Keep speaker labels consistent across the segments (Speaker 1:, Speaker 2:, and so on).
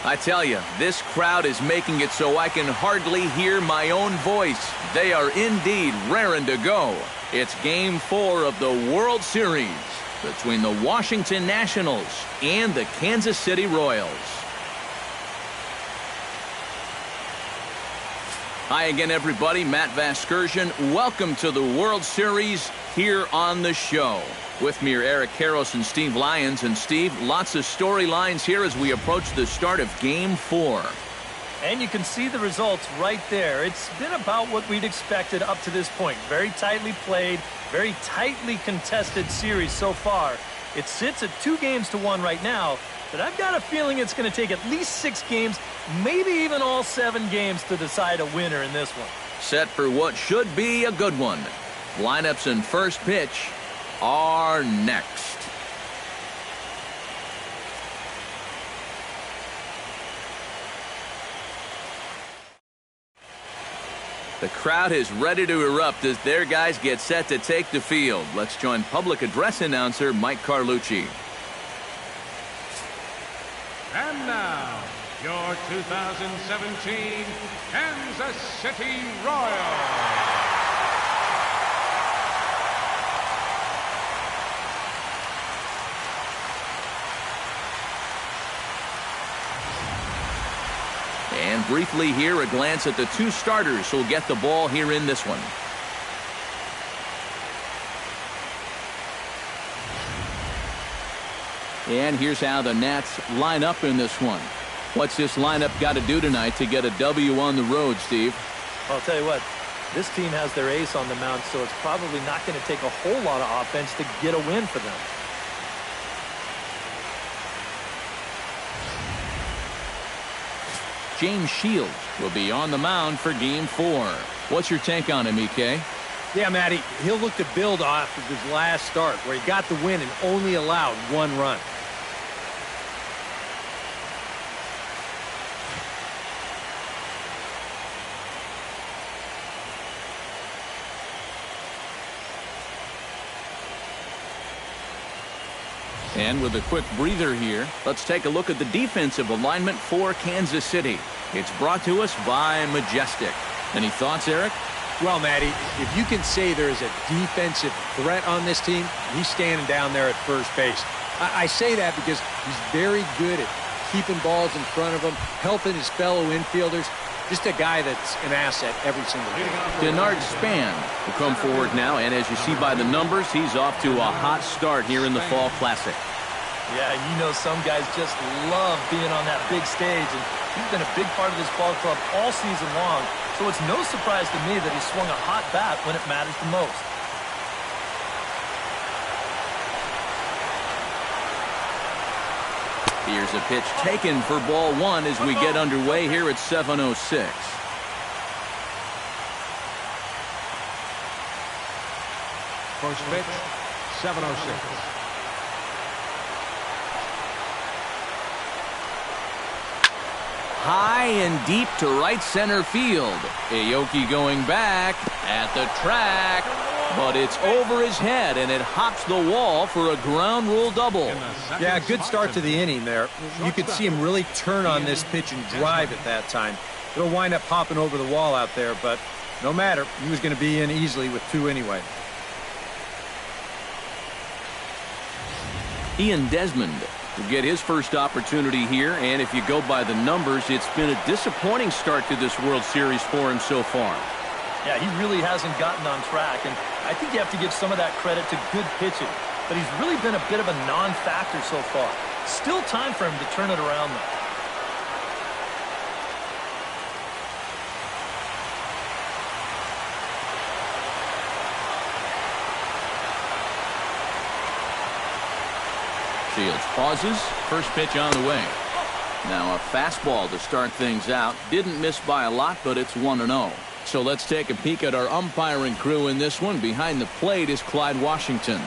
Speaker 1: I tell you, this crowd is making it so I can hardly hear my own voice. They are indeed raring to go. It's Game 4 of the World Series between the Washington Nationals and the Kansas City Royals. Hi again, everybody. Matt Vasgersian. Welcome to the World Series here on the show. With me are Eric Karros and Steve Lyons. And Steve, lots of storylines here as we approach the start of Game 4.
Speaker 2: And you can see the results right there. It's been about what we'd expected up to this point. Very tightly played, very tightly contested series so far. It sits at 2-1 right now, but I've got a feeling it's going to take at least 6 games, maybe even all 7 games to decide a winner in this one.
Speaker 1: Set for what should be a good one. Lineups and first pitch are next. The crowd is ready to erupt as their guys get set to take the field. Let's join public address announcer Mike Carlucci.
Speaker 3: And now, your 2017 Kansas City Royals.
Speaker 1: And briefly here, a glance at the 2 starters who'll get the ball here in this one. And here's how the Nats line up in this one. What's this lineup got to do tonight to get a W on the road, Steve?
Speaker 2: I'll tell you what, this team has their ace on the mound, so it's probably not going to take a whole lot of offense to get a win for them.
Speaker 1: James Shields will be on the mound for Game 4. What's your take on him, EK?
Speaker 4: Yeah, Matty, he'll look to build off of his last start where he got the win and only allowed 1 run.
Speaker 1: And with a quick breather here, let's take a look at the defensive alignment for Kansas City. It's brought to us by Majestic. Any thoughts, Eric?
Speaker 4: Well, Matty, if you can say there is a defensive threat on this team, he's standing down there at first base. I say that because he's very good at keeping balls in front of him, helping his fellow infielders. Just a guy that's an asset every single day.
Speaker 1: Denard Span will come forward now, and as you see by the numbers, he's off to a hot start here in the Fall Classic.
Speaker 2: Yeah, you know some guys just love being on that big stage, and he's been a big part of this ball club all season long, so it's no surprise to me that he swung a hot bat when it matters the most.
Speaker 1: Here's a pitch taken for ball 1 as we get underway here at 7:06.
Speaker 3: First pitch, 7:06.
Speaker 1: High and deep to right center field. Aoki going back at the track, but it's over his head and it hops the wall for a ground rule double.
Speaker 4: Yeah, good start to the inning there. You could see him really turn on this pitch and drive at that time. It'll wind up hopping over the wall out there, but no matter. He was going to be in easily with 2 anyway.
Speaker 1: Ian Desmond will get his first opportunity here, and if you go by the numbers, it's been a disappointing start to this World Series for him so far.
Speaker 2: Yeah, he really hasn't gotten on track, and I think you have to give some of that credit to good pitching. But he's really been a bit of a non-factor so far. Still time for him to turn it around, though.
Speaker 1: Shields pauses. First pitch on the way. Now a fastball to start things out. Didn't miss by a lot, but it's 1-0. So let's take a peek at our umpiring crew in this one. Behind the plate is Clyde Washington.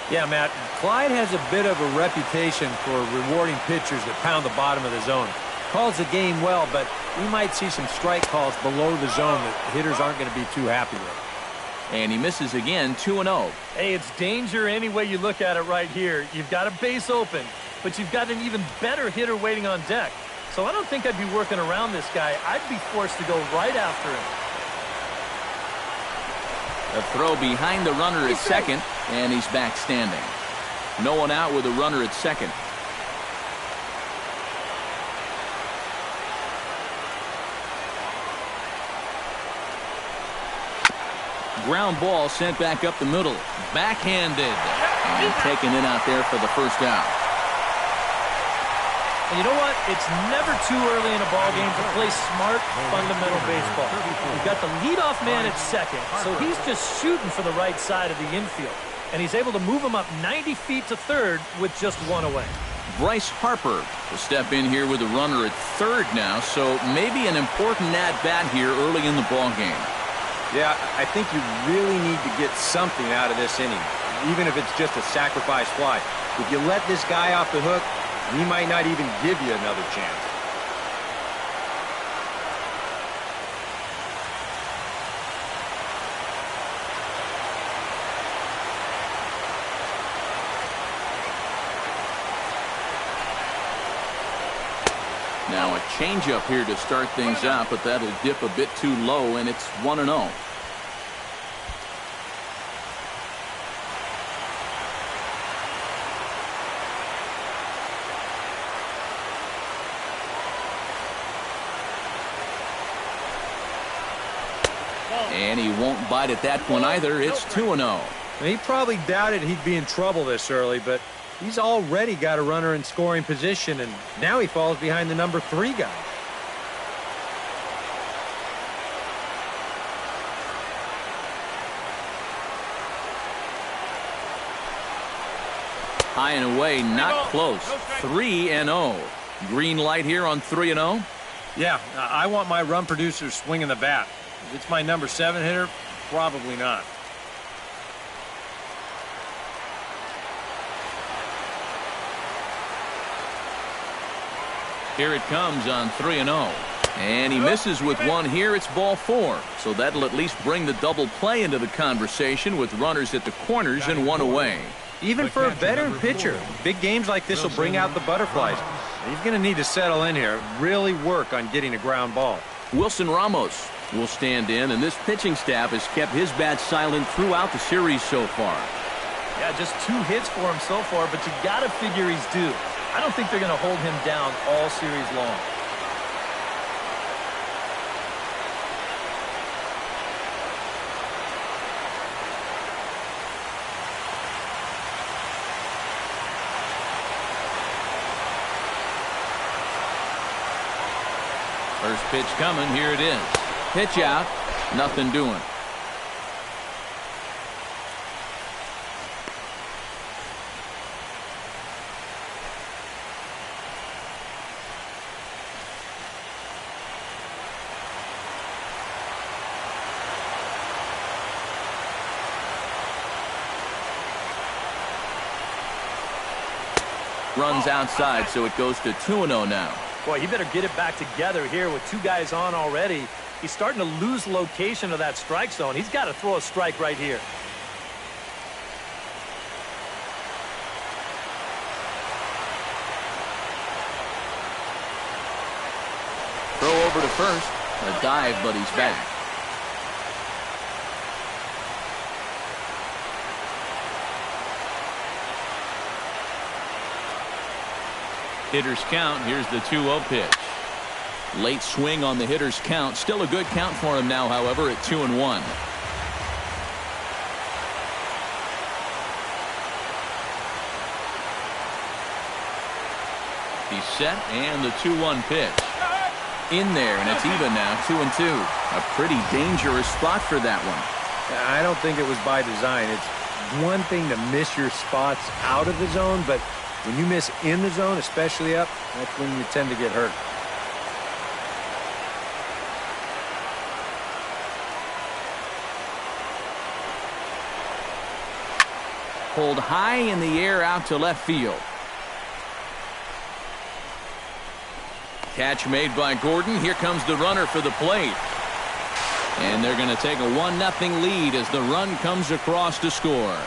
Speaker 4: Yeah, Matt, Clyde has a bit of a reputation for rewarding pitchers that pound the bottom of the zone. Calls the game well, but we might see some strike calls below the zone that hitters aren't going to be too happy with.
Speaker 1: And he misses again, 2-0.
Speaker 2: Hey, it's danger any way you look at it right here. You've got a base open, but you've got an even better hitter waiting on deck. So I don't think I'd be working around this guy. I'd be forced to go right after him.
Speaker 1: A throw behind the runner at second, and he's back standing. No one out with a runner at second. Ground ball sent back up the middle. Backhanded. And taken in out there for the first out.
Speaker 2: And you know what? It's never too early in a ball game to play smart, fundamental baseball. You've got the leadoff man at second, so he's just shooting for the right side of the infield. And he's able to move him up 90 feet to third with just one away.
Speaker 1: Bryce Harper will step in here with a runner at third now, so maybe an important at-bat here early in the ball game.
Speaker 4: Yeah, I think you really need to get something out of this inning, even if it's just a sacrifice fly. If you let this guy off the hook, he might not even give you another chance.
Speaker 1: Now a changeup here to start things out, but that'll dip a bit too low, and it's 1-0. And he won't bite at that one either. It's 2-0.
Speaker 4: He probably doubted he'd be in trouble this early, but he's already got a runner in scoring position, and now he falls behind the number 3 guy.
Speaker 1: High and away, not close. 3-0. Green light here on 3-0.
Speaker 4: Yeah, I want my run producer swinging the bat. If it's my number 7 hitter, probably not.
Speaker 1: Here it comes on 3-0. And he misses with one here. It's ball 4. So that'll at least bring the double play into the conversation with runners at the corners and one away.
Speaker 4: Even for a veteran pitcher, big games like this will bring out the butterflies. He's going to need to settle in here, really work on getting a ground ball.
Speaker 1: Wilson Ramos will stand in, and this pitching staff has kept his bat silent throughout the series so far.
Speaker 2: Yeah, just 2 hits for him so far, but you got to figure he's due. I don't think they're going to hold him down all series long.
Speaker 1: First pitch coming. Here it is. Pitch out. Nothing doing. Runs outside, so it goes to 2-0 now.
Speaker 2: Boy, he better get it back together here with 2 guys on already. He's starting to lose location of that strike zone. He's got to throw a strike right here.
Speaker 1: Throw over to first. A dive, but he's back. Hitter's count. Here's the 2-0 pitch. Late swing on the hitter's count. Still a good count for him now, however, at 2-1. He's set, and the 2-1 pitch. In there, and it's even now, 2-2. A pretty dangerous spot for that one.
Speaker 4: I don't think it was by design. It's one thing to miss your spots out of the zone, but when you miss in the zone, especially up, that's when you tend to get hurt.
Speaker 1: Pulled high in the air out to left field. Catch made by Gordon. Here comes the runner for the plate. And they're going to take a 1-0 lead as the run comes across to score.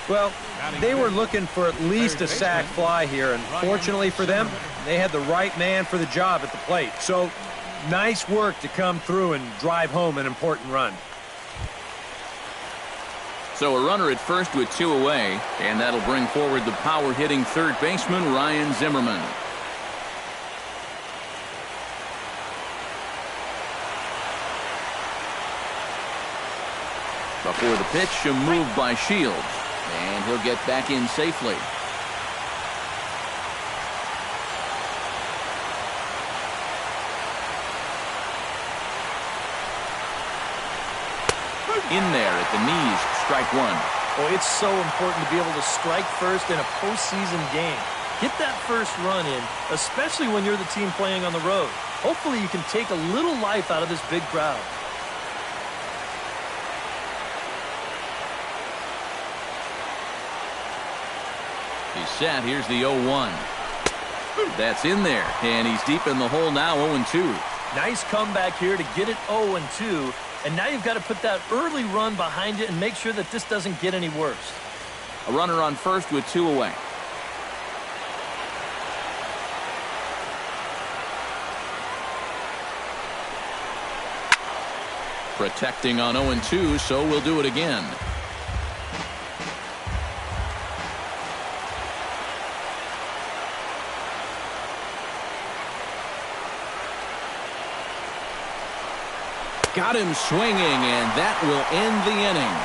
Speaker 4: Well, they were looking for at least a sac fly here, and fortunately for them, They had the right man for the job at the plate. So, nice work to come through and drive home an important run.
Speaker 1: So a runner at first with 2 away, and that'll bring forward the power-hitting third baseman, Ryan Zimmerman. Before the pitch, a move by Shields, and he'll get back in safely. In there at the knees, strike one.
Speaker 2: Oh, it's so important to be able to strike first in a postseason game. Get that first run in, especially when you're the team playing on the road. Hopefully you can take a little life out of this big crowd.
Speaker 1: He's set. Here's the 0-1. That's in there, and he's deep in the hole now, 0-2.
Speaker 2: Nice comeback here to get it 0-2. And now you've got to put that early run behind it and make sure that this doesn't get any worse.
Speaker 1: A runner on first with 2 away. Protecting on 0-2, so we'll do it again. Got him swinging, and that will end the inning.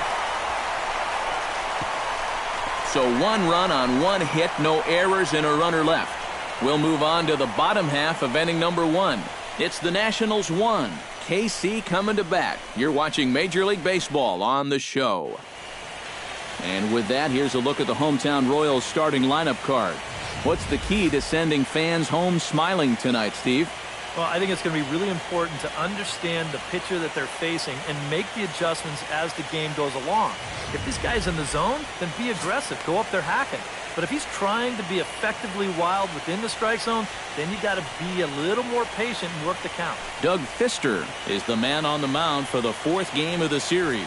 Speaker 1: So 1 run on 1 hit, no errors, and a runner left. We'll move on to the bottom half of inning number 1. It's the Nationals 1. KC coming to bat. You're watching Major League Baseball on the show. And with that, here's a look at the hometown Royals starting lineup card. What's the key to sending fans home smiling tonight, Steve?
Speaker 2: Well, I think it's going to be really important to understand the pitcher that they're facing and make the adjustments as the game goes along. If this guy's in the zone, then be aggressive. Go up there hacking. But if he's trying to be effectively wild within the strike zone, then you got to be a little more patient and work the count.
Speaker 1: Doug Fister is the man on the mound for the 4th game of the series.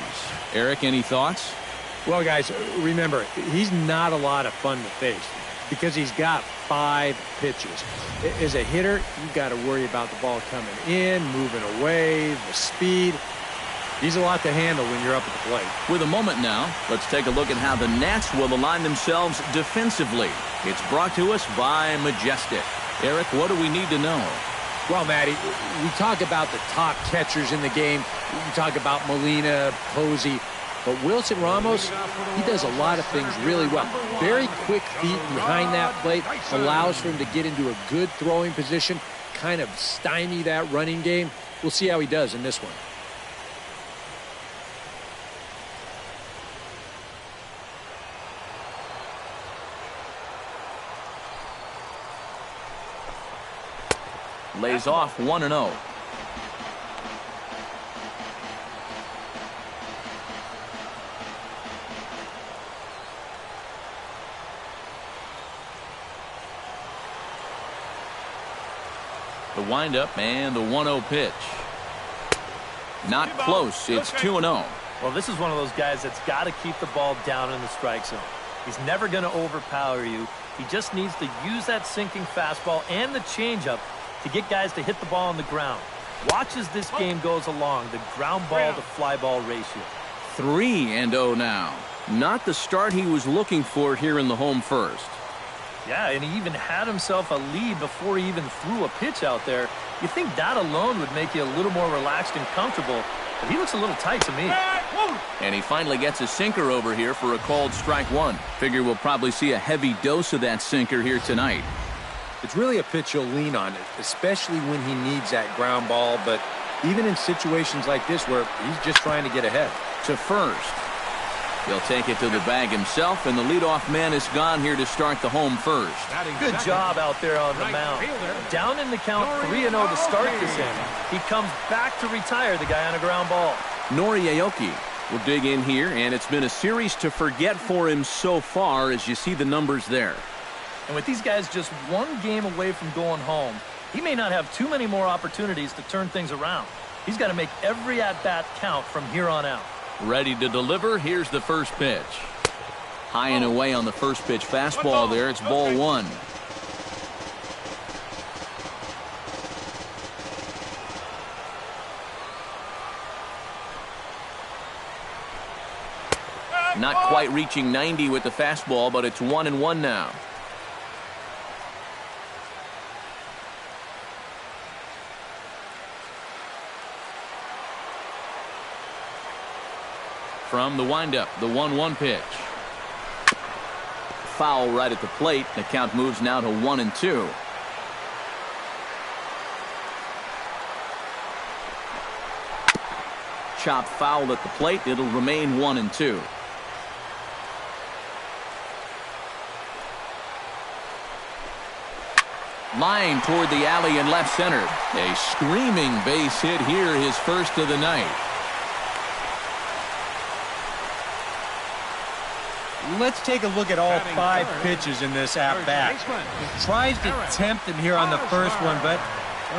Speaker 1: Eric, any thoughts?
Speaker 4: Well, guys, remember, he's not a lot of fun to face because he's got 5 pitches. As a hitter, you've got to worry about the ball coming in, moving away, the speed. He's a lot to handle when you're up at the plate.
Speaker 1: With a moment now, let's take a look at how the Nats will align themselves defensively. It's brought to us by Majestic. Eric, what do we need to know?
Speaker 4: Well, Matty, we talk about the top catchers in the game. We talk about Molina, Posey. But Wilson Ramos, he does a lot of things really well. Very quick feet behind that plate, allows for him to get into a good throwing position, kind of stymie that running game. We'll see how he does in this one.
Speaker 1: Lays off 1-0. The windup and the 1-0 pitch. Not close. It's 2-0.
Speaker 2: Well, this is one of those guys that's got to keep the ball down in the strike zone. He's never going to overpower you. He just needs to use that sinking fastball and the changeup to get guys to hit the ball on the ground. Watch as this game goes along, the ground ball to fly ball ratio.
Speaker 1: 3-0 now. Not the start he was looking for here in the home first.
Speaker 2: Yeah, and he even had himself a lead before he even threw a pitch out there. You think that alone would make you a little more relaxed and comfortable, but he looks a little tight to me.
Speaker 1: And he finally gets a sinker over here for a called strike 1. Figure we'll probably see a heavy dose of that sinker here tonight.
Speaker 4: It's really a pitch he'll lean on, especially when he needs that ground ball, but even in situations like this where he's just trying to get ahead.
Speaker 1: To first. He'll take it to the bag himself, and the leadoff man is gone here to start the home first.
Speaker 2: Good job out there on the mound. Down in the count, 3-0 to start this inning. He comes back to retire the guy on a ground ball.
Speaker 1: Nori Aoki will dig in here, and it's been a series to forget for him so far as you see the numbers there.
Speaker 2: And with these guys just 1 game away from going home, he may not have too many more opportunities to turn things around. He's got to make every at-bat count from here on out.
Speaker 1: Ready to deliver. Here's the first pitch. High and away on the first pitch fastball there. It's ball 1. Not quite reaching 90 with the fastball, but it's 1-1 now. From the windup, the 1-1 pitch. Foul right at the plate. The count moves now to 1-2. Chop foul at the plate. It'll remain 1-2. Line toward the alley in left center. A screaming base hit here, his first of the night.
Speaker 4: Let's take a look at all 5 pitches in this at-bat. He tries to tempt him here on the first one, but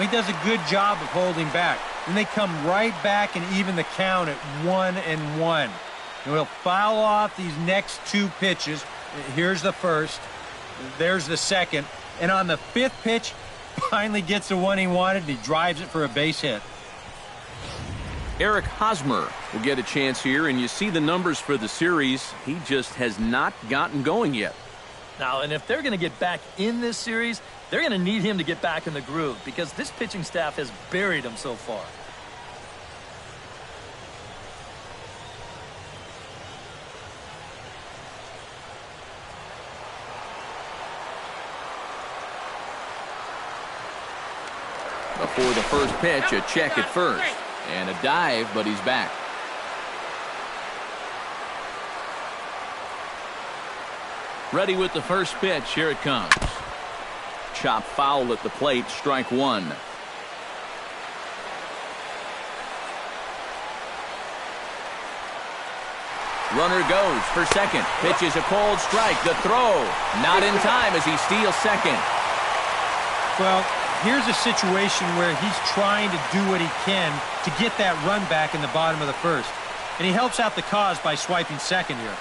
Speaker 4: he does a good job of holding back. Then they come right back and even the count at 1-1. And he'll foul off these next 2 pitches. Here's the first. There's the second. And on the 5th pitch, finally gets the one he wanted, and he drives it for a base hit.
Speaker 1: Eric Hosmer will get a chance here, and you see the numbers for the series. He just has not gotten going yet.
Speaker 2: Now, and if they're going to get back in this series, they're going to need him to get back in the groove because this pitching staff has buried him so far.
Speaker 1: Before the first pitch, a check at first. And a dive, but he's back. Ready with the first pitch. Here it comes. Chop foul at the plate. Strike 1. Runner goes for second. Pitch is a cold strike. The throw. Not in time as he steals second.
Speaker 4: Well, here's a situation where he's trying to do what he can to get that run back in the bottom of the first. And he helps out the cause by swiping second here.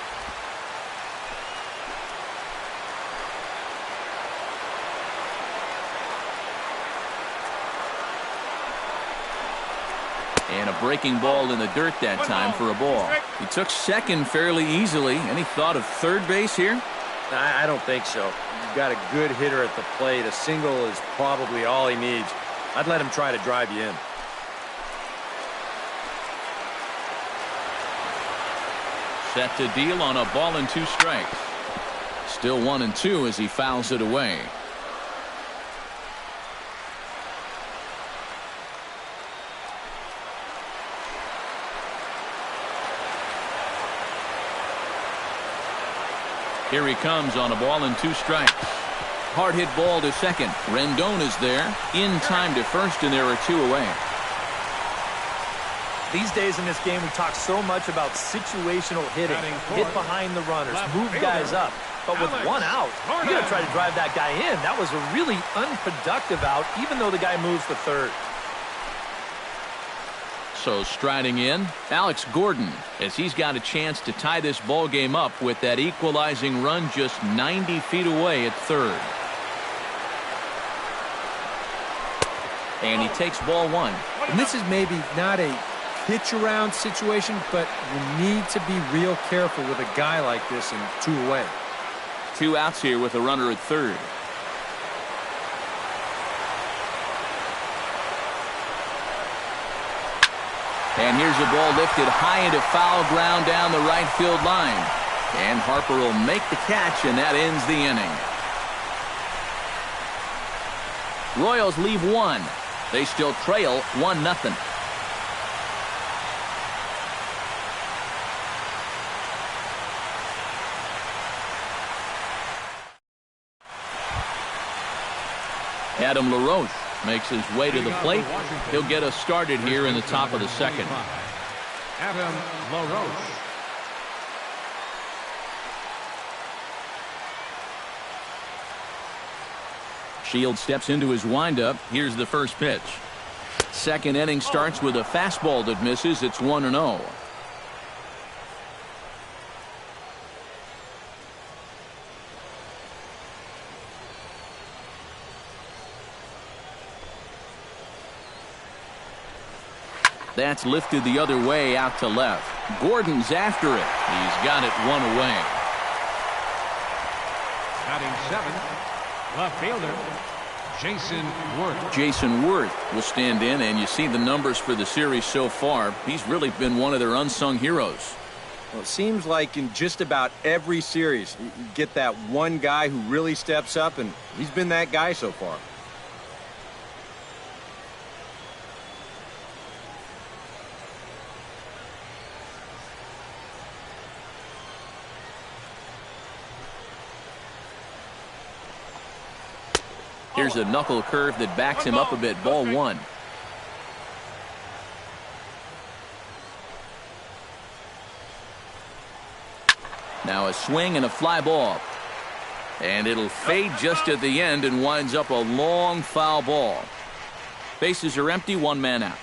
Speaker 1: And a breaking ball in the dirt that time for a ball. He took second fairly easily. Any thought of third base here?
Speaker 4: I don't think so. You've got a good hitter at the plate. A single is probably all he needs. I'd let him try to drive you in.
Speaker 1: Set to deal on a ball and 2 strikes. Still 1-2 as he fouls it away. Here he comes on a ball and 2 strikes. Hard hit ball to second. Rendon is there. In time to first, and there are 2 away.
Speaker 2: These days in this game, we talk so much about situational hitting. Hit behind the runners, move guys up. But with 1 out, you got to try to drive that guy in. That was a really unproductive out, even though the guy moves to third.
Speaker 1: So striding in, Alex Gordon, as he's got a chance to tie this ball game up with that equalizing run just 90 feet away at third. And he takes ball 1.
Speaker 4: And this is maybe not a pitch around situation, but you need to be real careful with a guy like this and 2 away.
Speaker 1: 2 outs here with a runner at third. And here's a ball lifted high into foul ground down the right field line. And Harper will make the catch, and that ends the inning. Royals leave 1. They still trail 1-0. Adam LaRoche makes his way to the plate. He'll get us started here in the top of the second.
Speaker 3: Adam LaRoche.
Speaker 1: Shields steps into his windup. Here's the first pitch. Second inning starts with a fastball that misses. It's 1-0. That's lifted the other way out to left. Gordon's after it. He's got it one away.
Speaker 3: Batting 7, left fielder, Jason Worth.
Speaker 1: Jason Worth will stand in, and you see the numbers for the series so far. He's really been one of their unsung heroes.
Speaker 4: Well, it seems like in just about every series, you get that one guy who really steps up, and he's been that guy so far.
Speaker 1: Here's a knuckle curve that backs him up a bit. Ball one. Now a swing and a fly ball. And it'll fade just at the end and winds up a long foul ball. Bases are empty, one man out.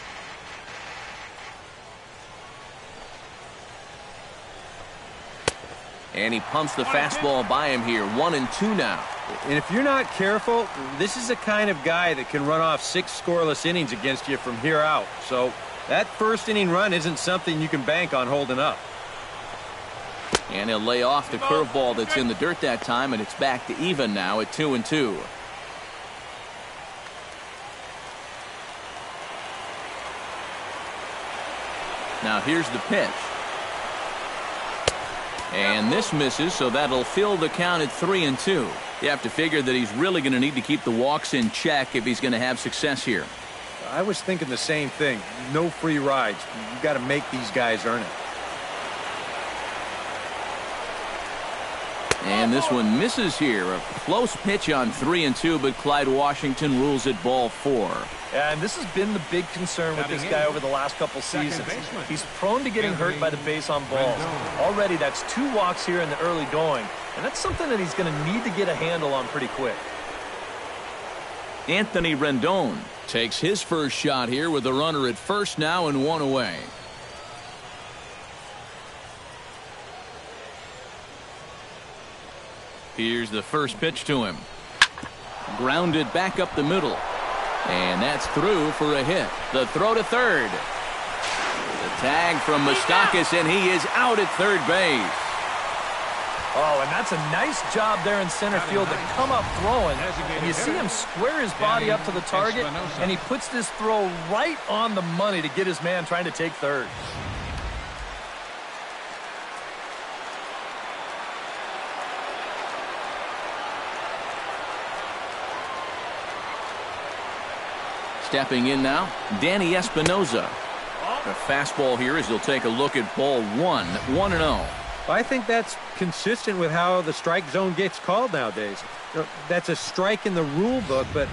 Speaker 1: And he pumps the fastball by him here. 1-2 now.
Speaker 4: And if you're not careful, this is the kind of guy that can run off 6 scoreless innings against you from here out. So that first inning run isn't something you can bank on holding up.
Speaker 1: And he'll lay off the curveball that's in the dirt that time, and it's back to even now at 2-2. Now here's the pitch. And this misses, so that'll fill the count at 3-2. You have to figure that he's really going to need to keep the walks in check if he's going to have success here.
Speaker 4: I was thinking the same thing. No free rides. You've got to make these guys earn it.
Speaker 1: And this one misses here. A close pitch on 3-2, but Clyde Washington rules it ball 4.
Speaker 2: And this has been the big concern with this guy over the last couple seasons. He's prone to getting hurt by the base on balls. Already that's 2 walks here in the early going, and that's something that he's going to need to get a handle on pretty quick.
Speaker 1: Anthony Rendon takes his first shot here with a runner at first now and 1 away. Here's the first pitch to him. Grounded back up the middle. And that's through for a hit. The throw to third. The tag from Moustakas, and he is out at third base.
Speaker 2: Oh, and that's a nice job there in center field to come up throwing. And you see him square his body up to the target, and he puts this throw right on the money to get his man trying to take third.
Speaker 1: Stepping in now, Danny Espinosa. A fastball here as he'll take a look at ball 1, 1-0.
Speaker 4: I think that's consistent with how the strike zone gets called nowadays. That's a strike in the rule book, but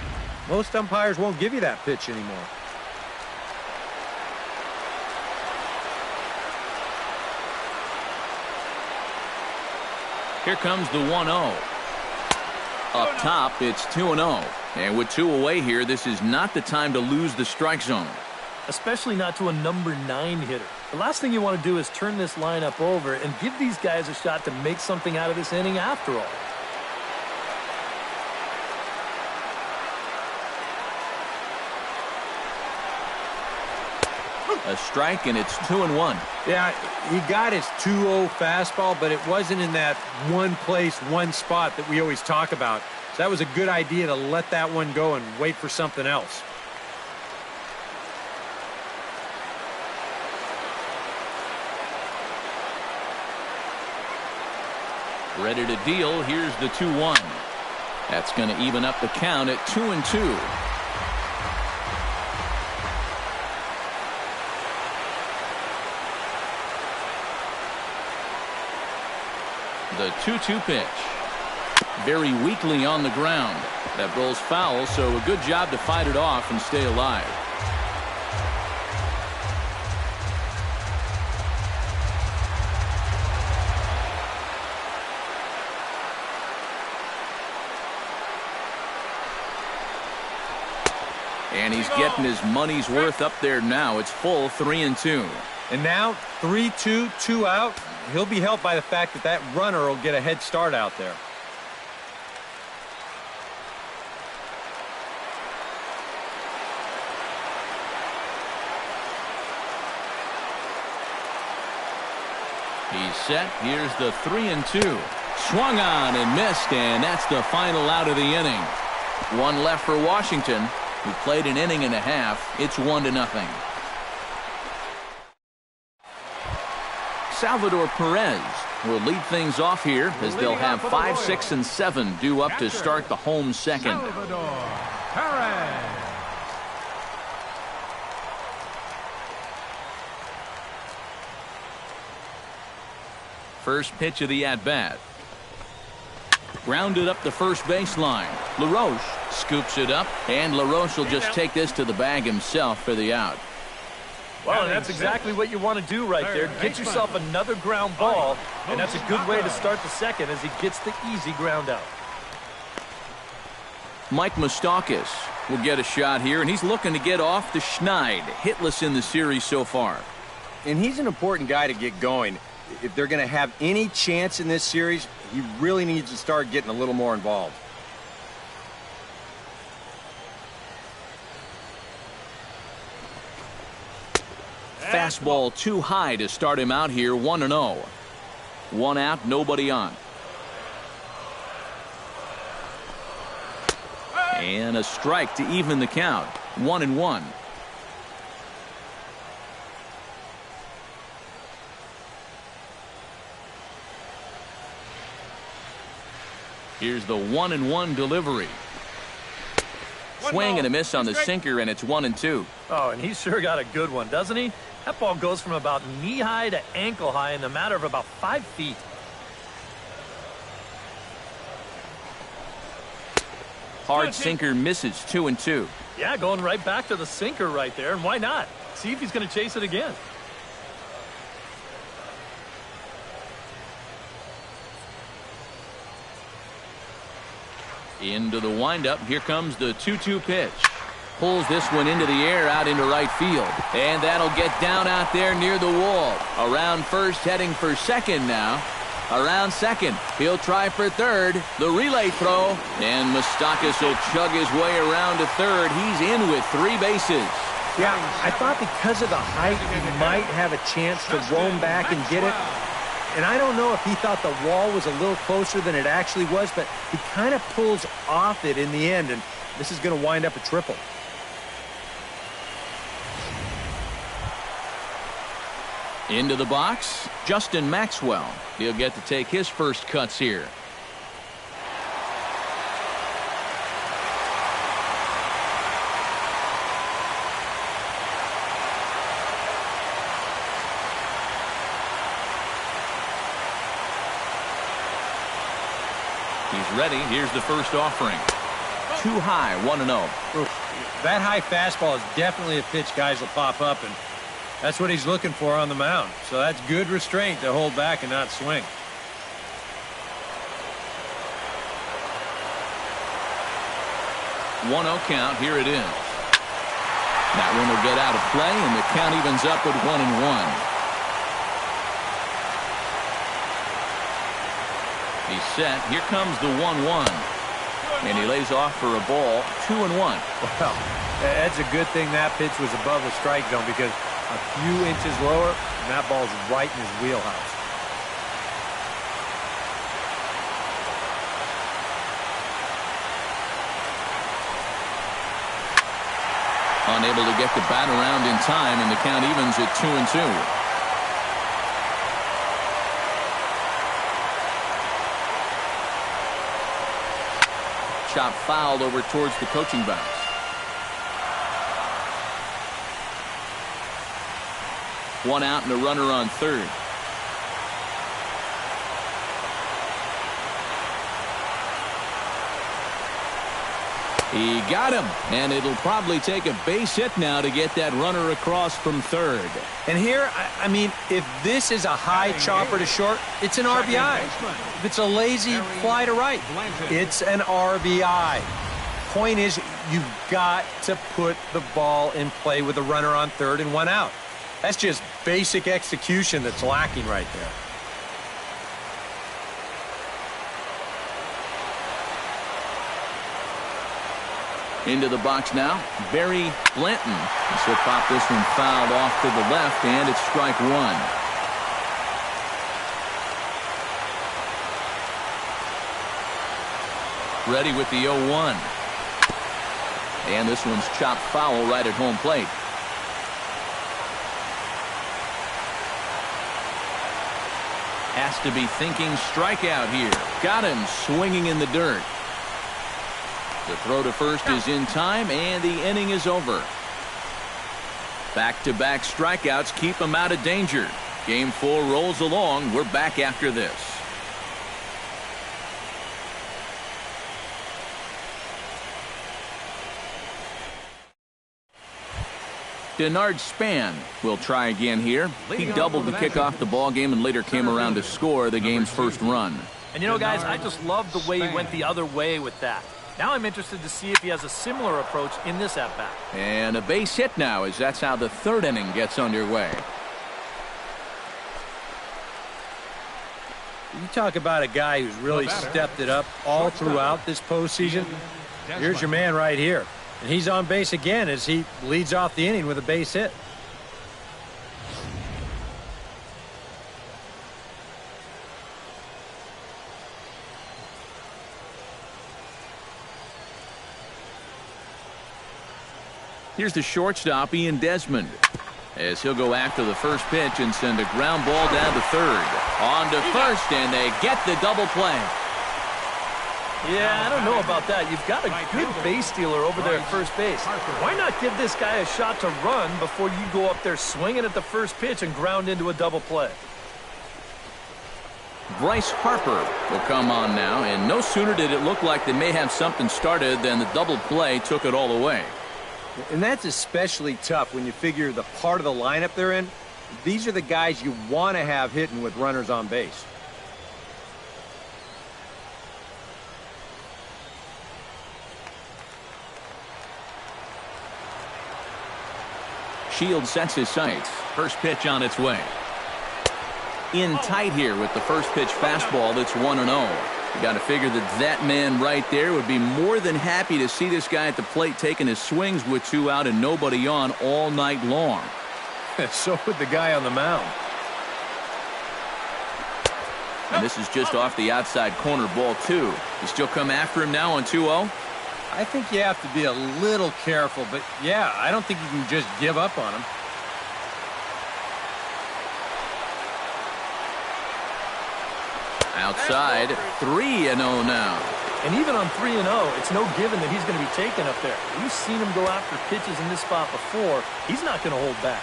Speaker 4: most umpires won't give you that pitch anymore.
Speaker 1: Here comes the 1-0. Up top, it's 2-0. And with 2 away here, this is not the time to lose the strike zone.
Speaker 2: Especially not to a number 9 hitter. The last thing you want to do is turn this lineup over and give these guys a shot to make something out of this inning after all.
Speaker 1: A strike, and it's 2-1.
Speaker 4: Yeah, he got his 2-0 fastball, but it wasn't in that one place, one spot that we always talk about. So that was a good idea to let that one go and wait for something else.
Speaker 1: Ready to deal. Here's the 2-1. That's going to even up the count at 2-2. The 2-2 pitch. Very weakly on the ground. That rolls foul, so a good job to fight it off and stay alive. And he's getting his money's worth up there now. It's full 3-2.
Speaker 4: And now 3-2, 2 out. He'll be helped by the fact that that runner will get a head start out there.
Speaker 1: He's set. Here's the 3-2. Swung on and missed, and that's the final out of the inning. One left for Washington, who played an inning and a half. It's 1-0. Salvador Perez will lead things off here as they'll have 5, 6, and 7 due up to start the home second.
Speaker 3: Salvador Perez.
Speaker 1: First pitch of the at-bat. Grounded up the first baseline. LaRoche scoops it up, and LaRoche will just take this to the bag himself for the out.
Speaker 2: Well, and that's exactly what you want to do right there. Get yourself another ground ball, and that's a good way to start the second as he gets the easy ground out.
Speaker 1: Mike Moustakas will get a shot here, and he's looking to get off the Schneid. Hitless in the series so far.
Speaker 4: And he's an important guy to get going. If they're going to have any chance in this series, he really needs to start getting a little more involved.
Speaker 1: Fastball too high to start him out here. 1-0. One out, nobody on. And a strike to even the count. 1-1. Here's the 1-1 delivery. Swing and a miss on the sinker, and it's 1-2.
Speaker 2: Oh, and he's sure got a good one, doesn't he? That ball goes from about knee-high to ankle-high in the matter of about 5 feet.
Speaker 1: Hard sinker misses. 2-2.
Speaker 2: Yeah, going right back to the sinker right there, and why not? See if he's going to chase it again.
Speaker 1: Into the windup. Here comes the 2-2 pitch. Pulls this one into the air out into right field. And that'll get down out there near the wall. Around first, heading for second now. Around second. He'll try for third. The relay throw. And Moustakas will chug his way around to third. He's in with 3 bases.
Speaker 4: Yeah, I thought because of the height, he might have a chance to roam back and get it. And I don't know if he thought the wall was a little closer than it actually was, but he kind of pulls off it in the end, and this is going to wind up a triple.
Speaker 1: Into the box, Justin Maxwell. He'll get to take his first cuts here. He's ready. Here's the first offering. Too high, 1-0.
Speaker 4: That high fastball is definitely a pitch guys will pop up, and that's what he's looking for on the mound. So that's good restraint to hold back and not swing.
Speaker 1: One 0 count. Here it is. That one will get out of play, and the count evens up at 1-1. He's set. Here comes the 1-1. And he lays off for a ball. 2-1.
Speaker 4: Well, that's a good thing that pitch was above the strike zone, because a few inches lower, and that ball's right in his wheelhouse.
Speaker 1: Unable to get the bat around in time, and the count evens at 2-2. Chop fouled over towards the coaching box. One out and a runner on third. He got him, and it'll probably take a base hit now to get that runner across from third.
Speaker 4: And here, I mean, if this is a high chopper to short, it's an RBI. If it's a lazy fly to right, it's an RBI. Point is, you've got to put the ball in play with a runner on third and one out. That's just basic execution that's lacking right there.
Speaker 1: Into the box now, Barry Blanton. So pop this one fouled off to the left, and it's strike one. ready with the 0-1. And this one's chopped foul right at home plate. Has to be thinking strikeout here. Got him swinging in the dirt. The throw to first is in time, and the inning is over. Back-to-back strikeouts keep him out of danger. Game 4 rolls along. We're back after this. Denard Span will try again here. He doubled to kick off the ball game and later came around to score the game's first run.
Speaker 2: And you know, guys, I just love the way he went the other way with that. Now I'm interested to see if he has a similar approach in this at-bat.
Speaker 1: And a base hit now, as that's how the third inning gets underway.
Speaker 4: You talk about a guy who's really stepped it up all throughout this postseason. Here's your man right here. And he's on base again as he leads off the inning with a base hit.
Speaker 1: Here's the shortstop, Ian Desmond, as he'll go after the first pitch and send a ground ball down to third. On to first, and they get the double play.
Speaker 2: Yeah, I don't know about that. You've got a good base stealer over there at first base. Why not give this guy a shot to run before you go up there swinging at the first pitch and ground into a double play?
Speaker 1: Bryce Harper will come on now, and no sooner did it look like they may have something started than the double play took it all away.
Speaker 4: And that's especially tough when you figure the part of the lineup they're in. These are the guys you want to have hitting with runners on base.
Speaker 1: Shields sets his sights. First pitch on its way. In tight here with the first pitch fastball that's 1-0. You got to figure that man right there would be more than happy to see this guy at the plate taking his swings with 2 out and nobody on all night long.
Speaker 4: So would the guy on the mound.
Speaker 1: And this is just off the outside corner, ball 2. You still come after him now on 2-0?
Speaker 4: I think you have to be a little careful, but yeah, I don't think you can just give up on him.
Speaker 1: Outside, 3-0 now.
Speaker 2: And even on 3-0, it's no given that he's going to be taken up there. We've seen him go after pitches in this spot before. He's not going to hold back.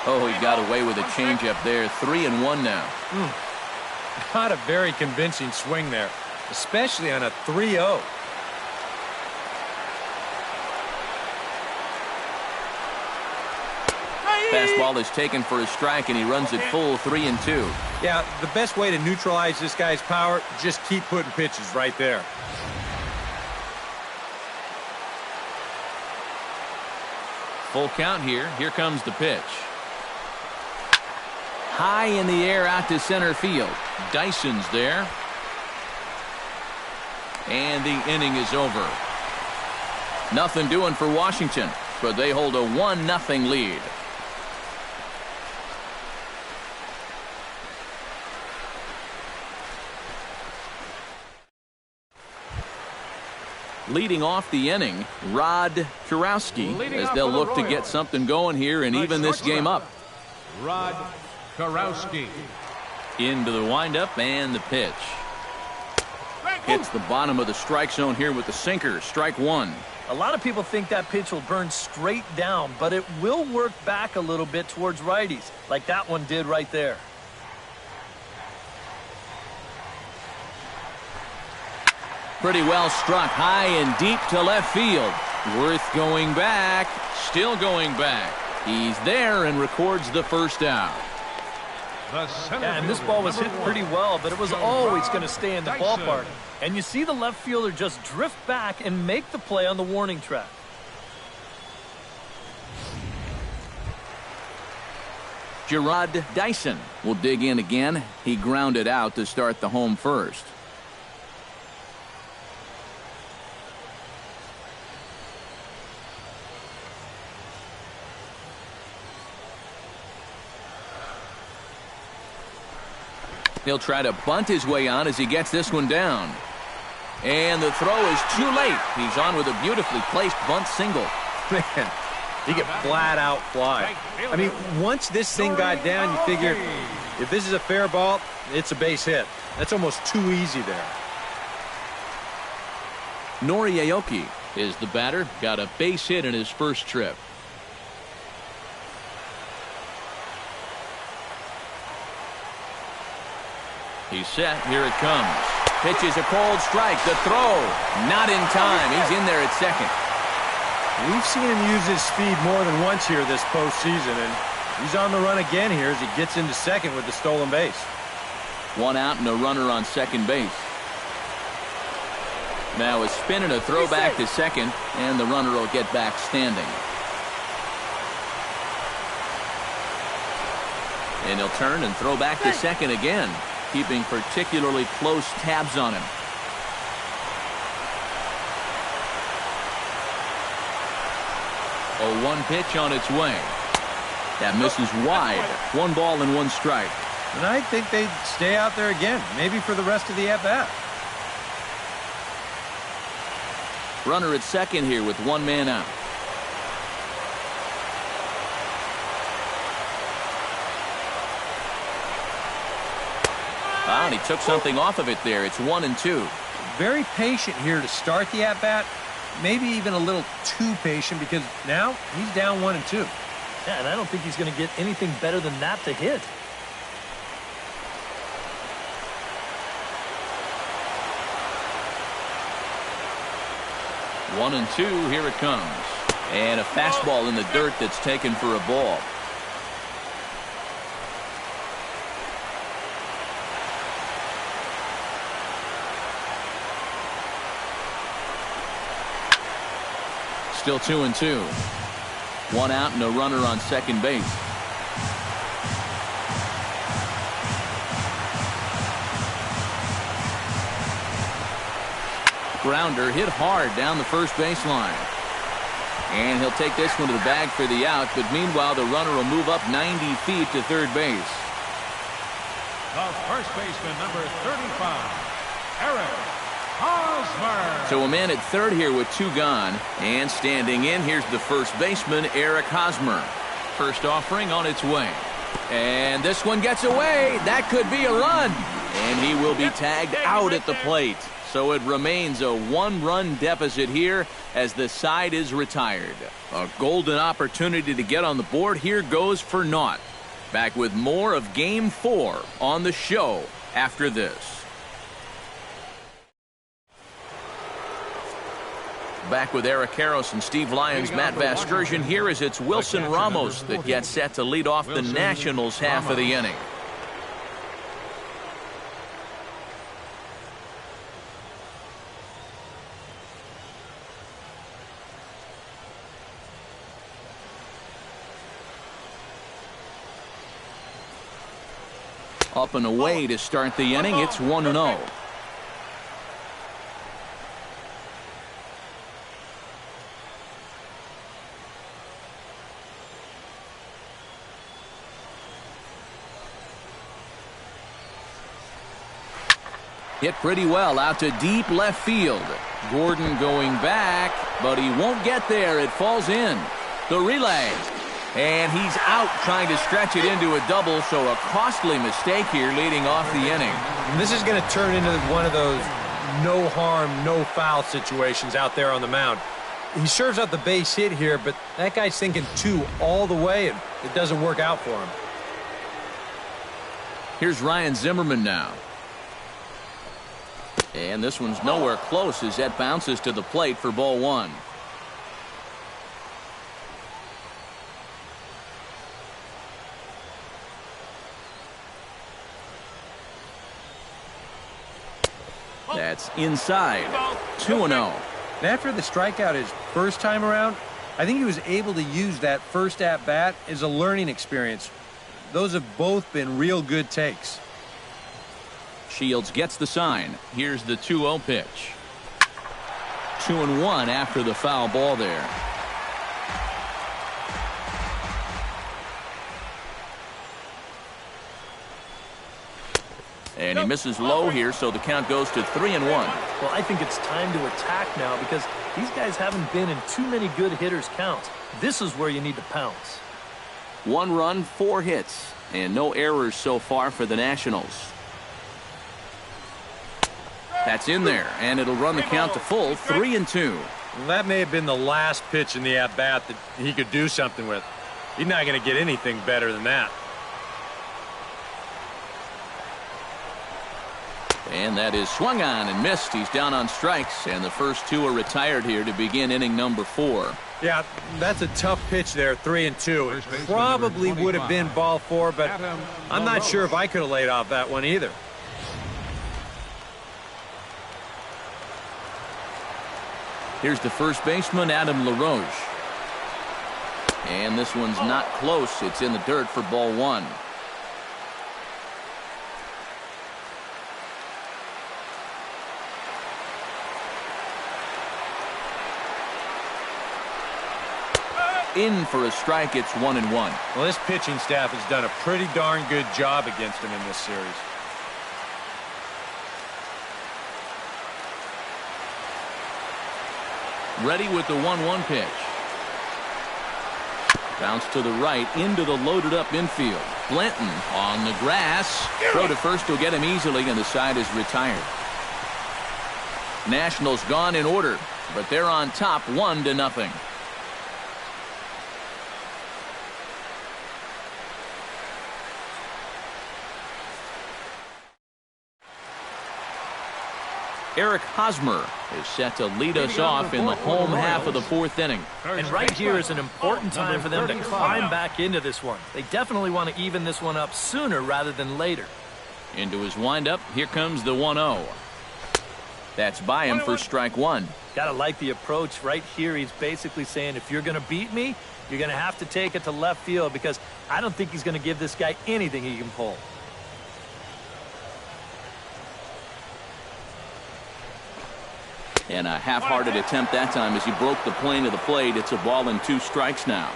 Speaker 1: Oh, he got away with a changeup there. 3-1 now.
Speaker 4: Not a very convincing swing there, especially on a 3-0.
Speaker 1: Fastball is taken for a strike, and he runs it full 3-2.
Speaker 4: Yeah, the best way to neutralize this guy's power, just keep putting pitches right there.
Speaker 1: Full count here. Here comes the pitch. High in the air out to center field. Dyson's there. And the inning is over. Nothing doing for Washington, but they hold a 1-0 lead. Leading off the inning, Rod Kurowski, as they'll look to get something going here and even this game up.
Speaker 3: Rod Kurowski.
Speaker 1: Into the windup and the pitch. Hits the bottom of the strike zone here with the sinker. Strike 1.
Speaker 2: A lot of people think that pitch will burn straight down, but it will work back a little bit towards righties, like that one did right there.
Speaker 1: Pretty well struck high and deep to left field. Worth going back. Still going back. He's there and records the first out.
Speaker 2: Yeah, and this ball was hit pretty well, but it was always going to stay in the ballpark. And you see the left fielder just drift back and make the play on the warning track.
Speaker 1: Jarrod Dyson will dig in again. He grounded out to start the home first. He'll try to bunt his way on as he gets this one down. And the throw is too late. He's on with a beautifully placed bunt single.
Speaker 4: Man, he could flat out fly. I mean, once this thing got down, you figure if this is a fair ball, it's a base hit. That's almost too easy there.
Speaker 1: Nori Aoki is the batter. Got a base hit in his first trip. He's set. Here it comes. Pitches a cold strike. The throw. Not in time. He's in there at second.
Speaker 4: We've seen him use his speed more than once here this postseason, and he's on the run again here as he gets into second with the stolen base.
Speaker 1: One out and a runner on second base. Now a spin and a throw back to second, and the runner will get back standing. And he'll turn and throw back to second again, keeping particularly close tabs on him. A 1 pitch on its way. That misses wide. 1 ball and 1 strike.
Speaker 4: And I think they'd stay out there again, maybe for the rest of the at-bat.
Speaker 1: Runner at second here with 1 man out. And he took something off of it there. It's 1-2.
Speaker 4: Very patient here to start the at-bat. Maybe even a little too patient because now he's down 1-2.
Speaker 2: Yeah, and I don't think he's going to get anything better than that to hit.
Speaker 1: One and two, here it comes. And a fastball in the dirt that's taken for a ball. Still 2-2. 1 out and a runner on second base. Grounder hit hard down the first baseline. And he'll take this one to the bag for the out, but meanwhile the runner will move up 90 feet to third base.
Speaker 3: The first baseman, number 35, Eric Hosmer.
Speaker 1: So a man at third here with 2 gone, and standing in, here's the first baseman, Eric Hosmer. First offering on its way. And this one gets away. That could be a run. And he will be tagged out at the plate. So it remains a 1-run deficit here as the side is retired. A golden opportunity to get on the board here goes for naught. Back with more of Game 4 on the show after this. Back with Eric Karros and Steve Lyons, Matt Vasgersian here as it's Wilson Ramos that gets set to lead off the Nationals half of the inning. Up and away to start the inning. It's 1-0. Hit pretty well out to deep left field. Gordon going back, but he won't get there. It falls in. The relay. And he's out trying to stretch it into a double, so a costly mistake here leading off the inning.
Speaker 4: And this is going to turn into one of those no harm, no foul situations out there on the mound. He serves out the base hit here, but that guy's thinking 2 all the way, and it doesn't work out for him.
Speaker 1: Here's Ryan Zimmerman now. And this one's nowhere close as that bounces to the plate for ball 1. That's inside. 2-0.
Speaker 4: After the strikeout his first time around, I think he was able to use that first at-bat as a learning experience. Those have both been real good takes.
Speaker 1: Shields gets the sign. Here's the 2-0 pitch. 2-1 after the foul ball there. And he misses low here, so the count goes to 3-1.
Speaker 2: Well, I think it's time to attack now because these guys haven't been in too many good hitters' counts. This is where you need to pounce.
Speaker 1: 1 run, 4 hits, and no errors so far for the Nationals. That's in there, and it'll run the count to full, 3-2.
Speaker 4: Well, that may have been the last pitch in the at-bat that he could do something with. He's not going to get anything better than that.
Speaker 1: And that is swung on and missed. He's down on strikes, and the first 2 are retired here to begin inning number 4.
Speaker 4: Yeah, that's a tough pitch there, 3-2. It probably would have been ball 4, but I'm not sure if I could have laid off that one either.
Speaker 1: Here's the first baseman, Adam LaRoche. And this one's not close. It's in the dirt for ball 1. In for a strike. It's 1-1.
Speaker 4: Well, this pitching staff has done a pretty darn good job against him in this series.
Speaker 1: Ready with the 1-1 pitch. Bounce to the right into the loaded up infield. Blanton on the grass. Throw to first will get him easily, and the side is retired. Nationals gone in order, but they're on top 1-0. Eric Hosmer is set to lead us off in the home half of the 4th inning.
Speaker 2: And right here is an important time for them to climb back into this one. They definitely want to even this one up sooner rather than later.
Speaker 1: Into his windup, here comes the 1-0. That's by him for strike 1.
Speaker 2: Gotta like the approach right here. He's basically saying, if you're going to beat me, you're going to have to take it to left field because I don't think he's going to give this guy anything he can pull.
Speaker 1: And a half-hearted attempt that time as he broke the plane of the plate. It's a ball and 2 strikes now.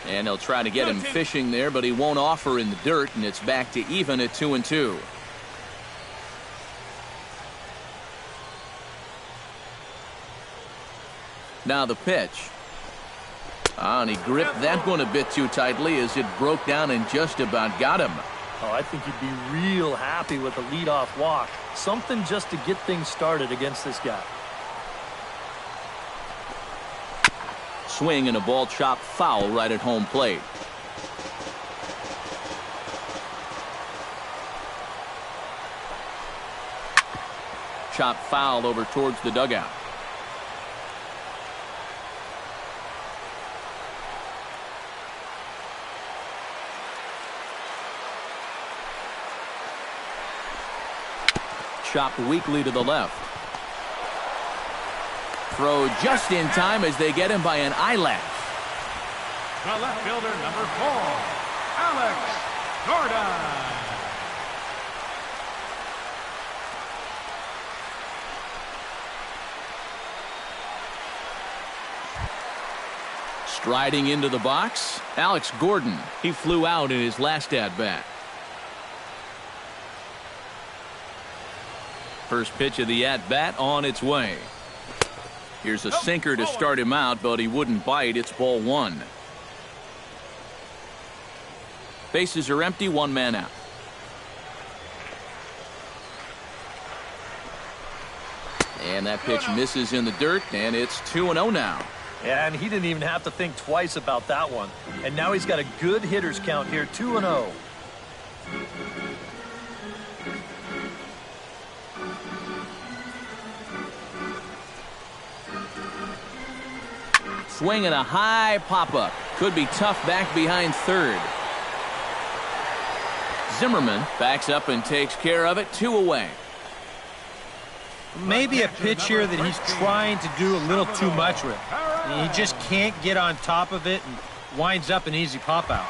Speaker 1: And they'll try to get him fishing there, but he won't offer in the dirt, and it's back to even at 2-2. Now the pitch. And he gripped that one a bit too tightly as it broke down and just about got him.
Speaker 2: Oh, I think he'd be real happy with a leadoff walk. Something just to get things started against this guy.
Speaker 1: Swing and a ball chopped foul right at home plate. Chopped foul over towards the dugout. Chopped weakly to the left. Throw just in time as they get him by an eyelash.
Speaker 3: The left fielder, number 4, Alex Gordon.
Speaker 1: Striding into the box, Alex Gordon. He flew out in his last at-bat. First pitch of the at-bat on its way. Here's a sinker to start him out, but he wouldn't bite. It's ball 1. Bases are empty, 1 man out. And that pitch misses in the dirt, and it's 2-0 now.
Speaker 2: Yeah, and he didn't even have to think twice about that one. And now he's got a good hitters count here, 2-0.
Speaker 1: Swing and a high pop-up. Could be tough back behind third. Zimmerman backs up and takes care of it. 2 away.
Speaker 4: Maybe a pitch here that he's trying to do a little too much with. He just can't get on top of it and winds up an easy pop-out.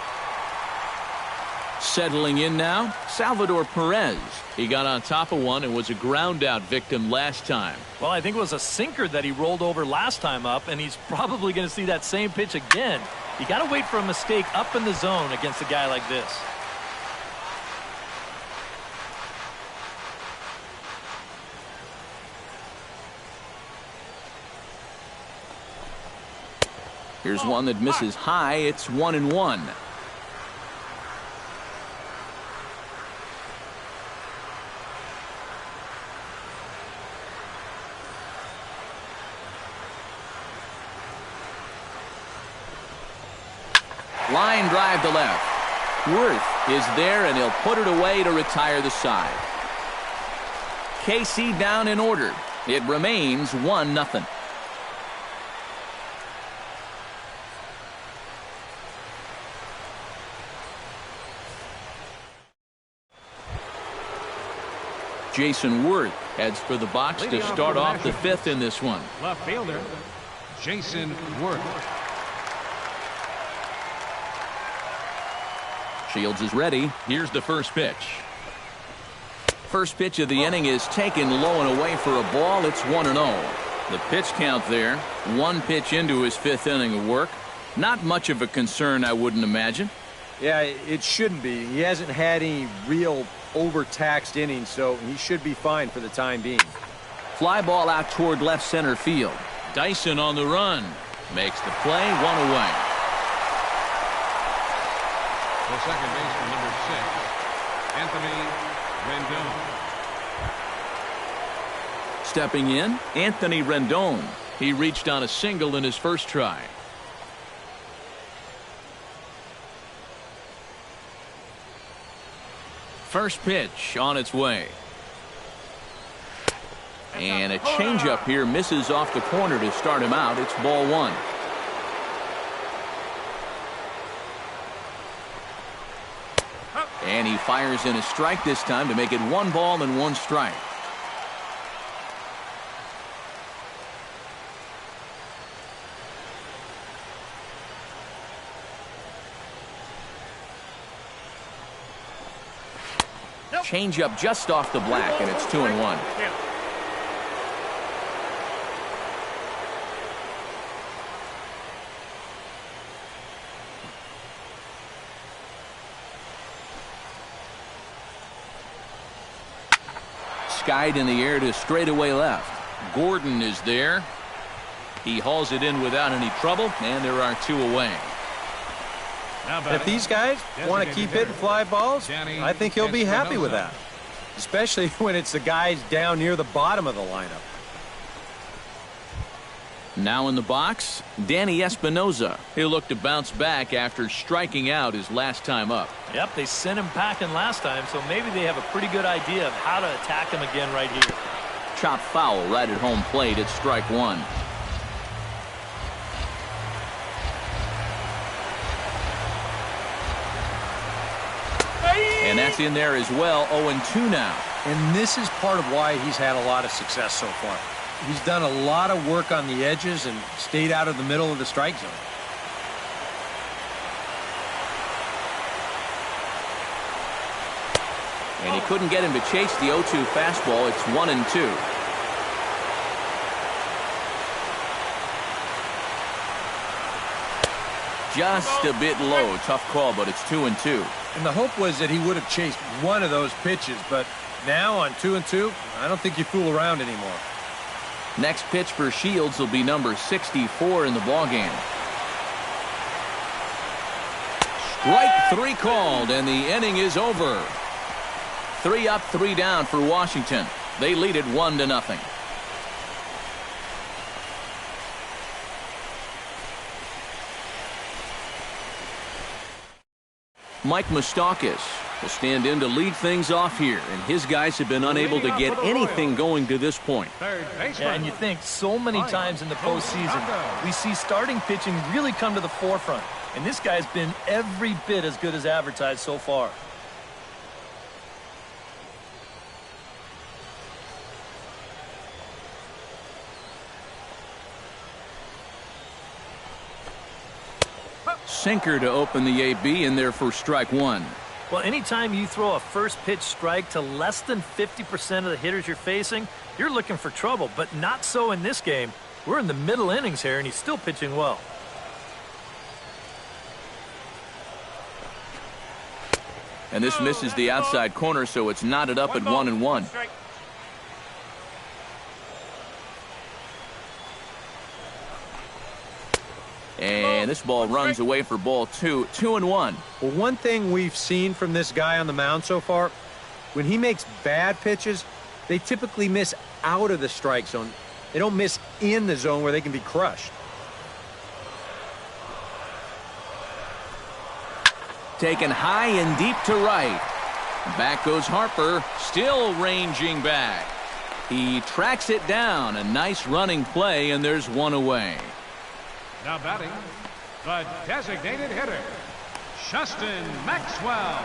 Speaker 1: Settling in now, Salvador Perez. He got on top of one and was a ground out victim last time.
Speaker 2: Well, I think it was a sinker that he rolled over last time up, and he's probably going to see that same pitch again. You got to wait for a mistake up in the zone against a guy like this.
Speaker 1: Here's one that misses high. It's 1-1. Line drive to left. Worth is there, and he'll put it away to retire the side. KC down in order. It remains 1-0. Jason Worth heads for the box to start off the fifth in this one.
Speaker 3: Left fielder, Jason Worth.
Speaker 1: Shields is ready. Here's the first pitch. First pitch of the inning is taken low and away for a ball. It's 1-0. The pitch count there. One pitch into his fifth inning of work. Not much of a concern, I wouldn't imagine.
Speaker 4: Yeah, it shouldn't be. He hasn't had any real overtaxed innings, so he should be fine for the time being.
Speaker 1: Fly ball out toward left center field. Dyson on the run. Makes the play, one away.
Speaker 3: The second baseman, number 6, Anthony Rendon.
Speaker 1: Stepping in, Anthony Rendon. He reached on a single in his first try. First pitch on its way. And a changeup here misses off the corner to start him out. It's ball one. And he fires in a strike this time to make it 1 ball and 1 strike. Changeup just off the black, and it's 2-1. Skied in the air to straightaway left. Gordon is there. He hauls it in without any trouble, and there are 2 away.
Speaker 4: If these guys want to keep hitting fly balls, I think he'll be happy with that, especially when it's the guys down near the bottom of the lineup.
Speaker 1: Now in the box, Danny Espinosa. He'll look to bounce back after striking out his last time up.
Speaker 2: Yep, they sent him packing last time, so maybe they have a pretty good idea of how to attack him again right here.
Speaker 1: Chop foul right at home plate. It's strike 1. And that's in there as well. 0-2 now.
Speaker 4: And this is part of why he's had a lot of success so far. He's done a lot of work on the edges and stayed out of the middle of the strike zone.
Speaker 1: And he couldn't get him to chase the 0-2 fastball. It's 1-2. Just a bit low. Tough call, but it's 2-2.
Speaker 4: And the hope was that he would have chased one of those pitches, but now on 2-2, I don't think you fool around anymore.
Speaker 1: Next pitch for Shields will be number 64 in the ballgame. Strike 3 called, and the inning is over. 3 up, 3 down for Washington. They lead it 1-0. Mike Moustakas will stand in to lead things off here, and his guys have been unable to get anything going to this point.
Speaker 2: Yeah, and you think so many times in the postseason, we see starting pitching really come to the forefront, and this guy's been every bit as good as advertised so far.
Speaker 1: Sinker to open the AB, in there for strike 1.
Speaker 2: Well, anytime you throw a first pitch strike to less than 50% of the hitters you're facing, you're looking for trouble, but not so in this game. We're in the middle innings here, and he's still pitching well.
Speaker 1: And this misses the outside corner, so it's knotted up at 1-1. And this ball runs away for ball 2, 2-1.
Speaker 4: Well, one thing we've seen from this guy on the mound so far, when he makes bad pitches, they typically miss out of the strike zone. They don't miss in the zone where they can be crushed.
Speaker 1: Taken high and deep to right. Back goes Harper, still ranging back. He tracks it down. A nice running play, and there's one away.
Speaker 3: Now batting, the designated hitter, Justin Maxwell.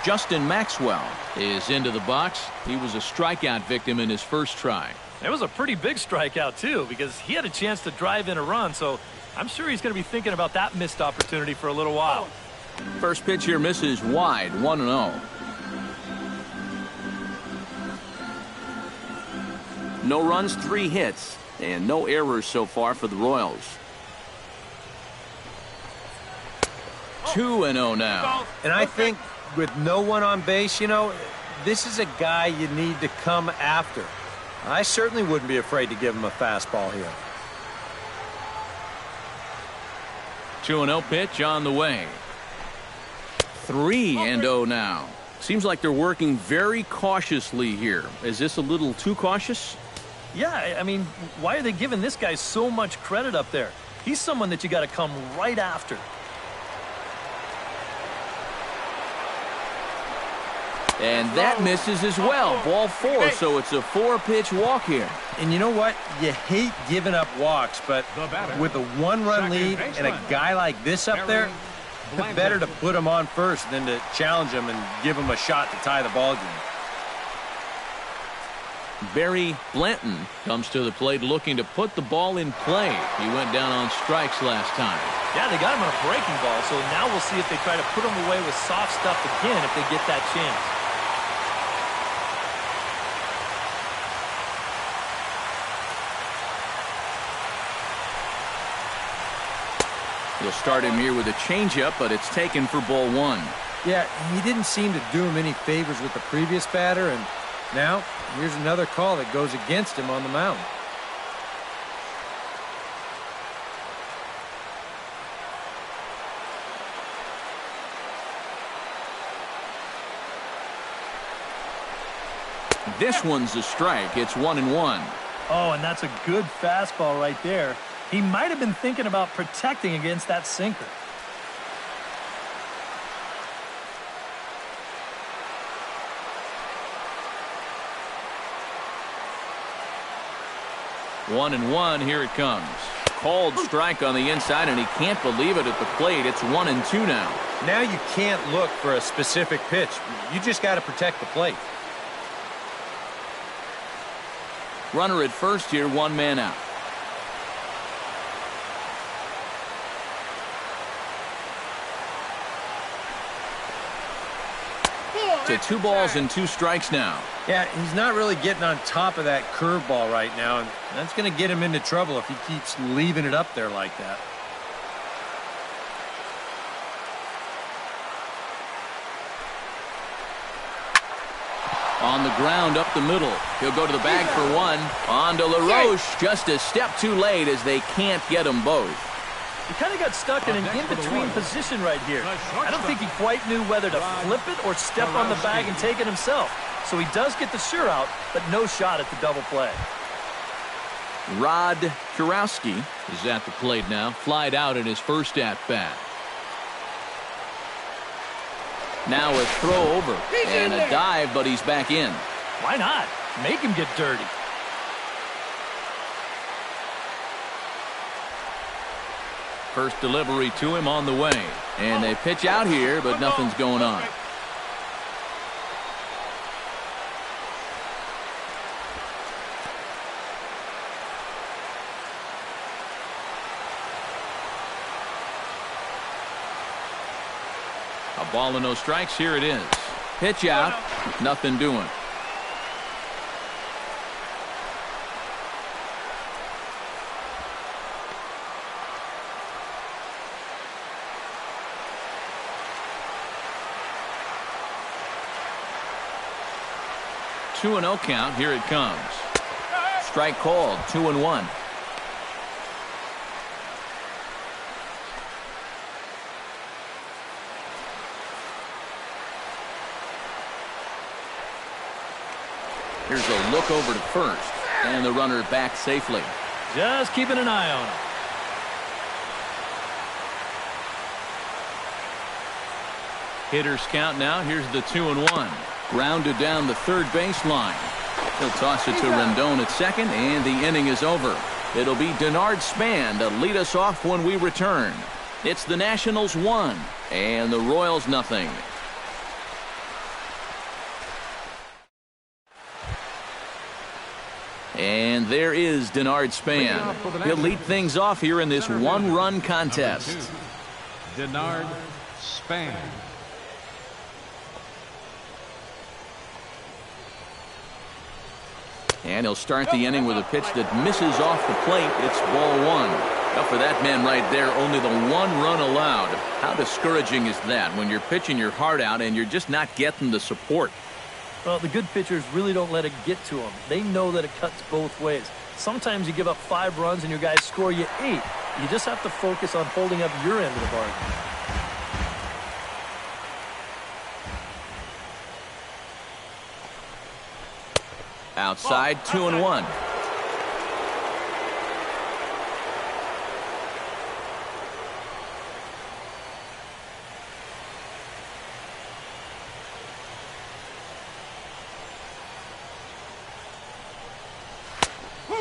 Speaker 1: Justin Maxwell is into the box. He was a strikeout victim in his first try.
Speaker 2: It was a pretty big strikeout, too, because he had a chance to drive in a run, so I'm sure he's going to be thinking about that missed opportunity for a little while.
Speaker 1: First pitch here misses wide, 1-0. No runs, 3 hits, and no errors so far for the Royals. 2-0 now.
Speaker 4: And I think with no one on base, you know, this is a guy you need to come after. I certainly wouldn't be afraid to give him a fastball here.
Speaker 1: 2-0 pitch on the way. 3-0 now. Seems like they're working very cautiously here. Is this a little too cautious?
Speaker 2: Yeah, I mean, why are they giving this guy so much credit up there? He's someone that you got to come right after.
Speaker 1: And that misses as well. Ball 4, so it's a 4-pitch walk here.
Speaker 4: And you know what? You hate giving up walks, but with a 1-run lead and a guy like this up there, better to put him on first than to challenge him and give him a shot to tie the ball game.
Speaker 1: Barry Blanton comes to the plate looking to put the ball in play. He went down on strikes last time.
Speaker 2: Yeah, they got him on a breaking ball, so now we'll see if they try to put him away with soft stuff again if they get that chance.
Speaker 1: They'll start him here with a changeup, but it's taken for ball 1.
Speaker 4: Yeah, he didn't seem to do him any favors with the previous batter, and now here's another call that goes against him on the mound.
Speaker 1: This one's a strike. It's 1-1.
Speaker 2: Oh, and that's a good fastball right there. He might have been thinking about protecting against that sinker.
Speaker 1: One and one, here it comes. Called strike on the inside, and he can't believe it at the plate. It's 1-2 now.
Speaker 4: Now you can't look for a specific pitch. You just got to protect the plate.
Speaker 1: Runner at first here, 1 man out. To 2 balls and 2 strikes now.
Speaker 4: Yeah, he's not really getting on top of that curveball right now, and that's going to get him into trouble if he keeps leaving it up there like that.
Speaker 1: On the ground up the middle. He'll go to the bag for 1. On to LaRoche. Just a step too late as they can't get them both.
Speaker 2: He kind of got stuck in an in-between position right here. I don't think he quite knew whether to flip it or step on the bag and take it himself. So he does get the sure out, but no shot at the double play.
Speaker 1: Rod Kurowski is at the plate now. Flied out in his first at-bat. Now a throw over and a dive, but he's back in.
Speaker 2: Why not? Make him get dirty.
Speaker 1: First delivery to him on the way. And they pitch out here, but nothing's going on. Ball and no strikes. Here it is. Pitch out. Nothing doing. Two and 0 count. Here it comes. Strike called. 2-1. Here's a look over to first, and the runner back safely.
Speaker 2: Just keeping an eye on him.
Speaker 1: Hitters count now. Here's the 2-1. Grounded down the third baseline. He'll toss it to Rendon at second, and the inning is over. It'll be Denard Span to lead us off when we return. It's the Nationals 1 and the Royals nothing. And there is Denard Span. He'll lead things off here in this one-run contest.
Speaker 3: Denard Span.
Speaker 1: And he'll start the inning with a pitch that misses off the plate. It's ball one. Now for that man right there, only the one run allowed. How discouraging is that when you're pitching your heart out and you're just not getting the support?
Speaker 2: Well, the good pitchers really don't let it get to them. They know that it cuts both ways. Sometimes you give up 5 runs and your guys score you 8. You just have to focus on holding up your end of the bargain.
Speaker 1: Outside, 2-1.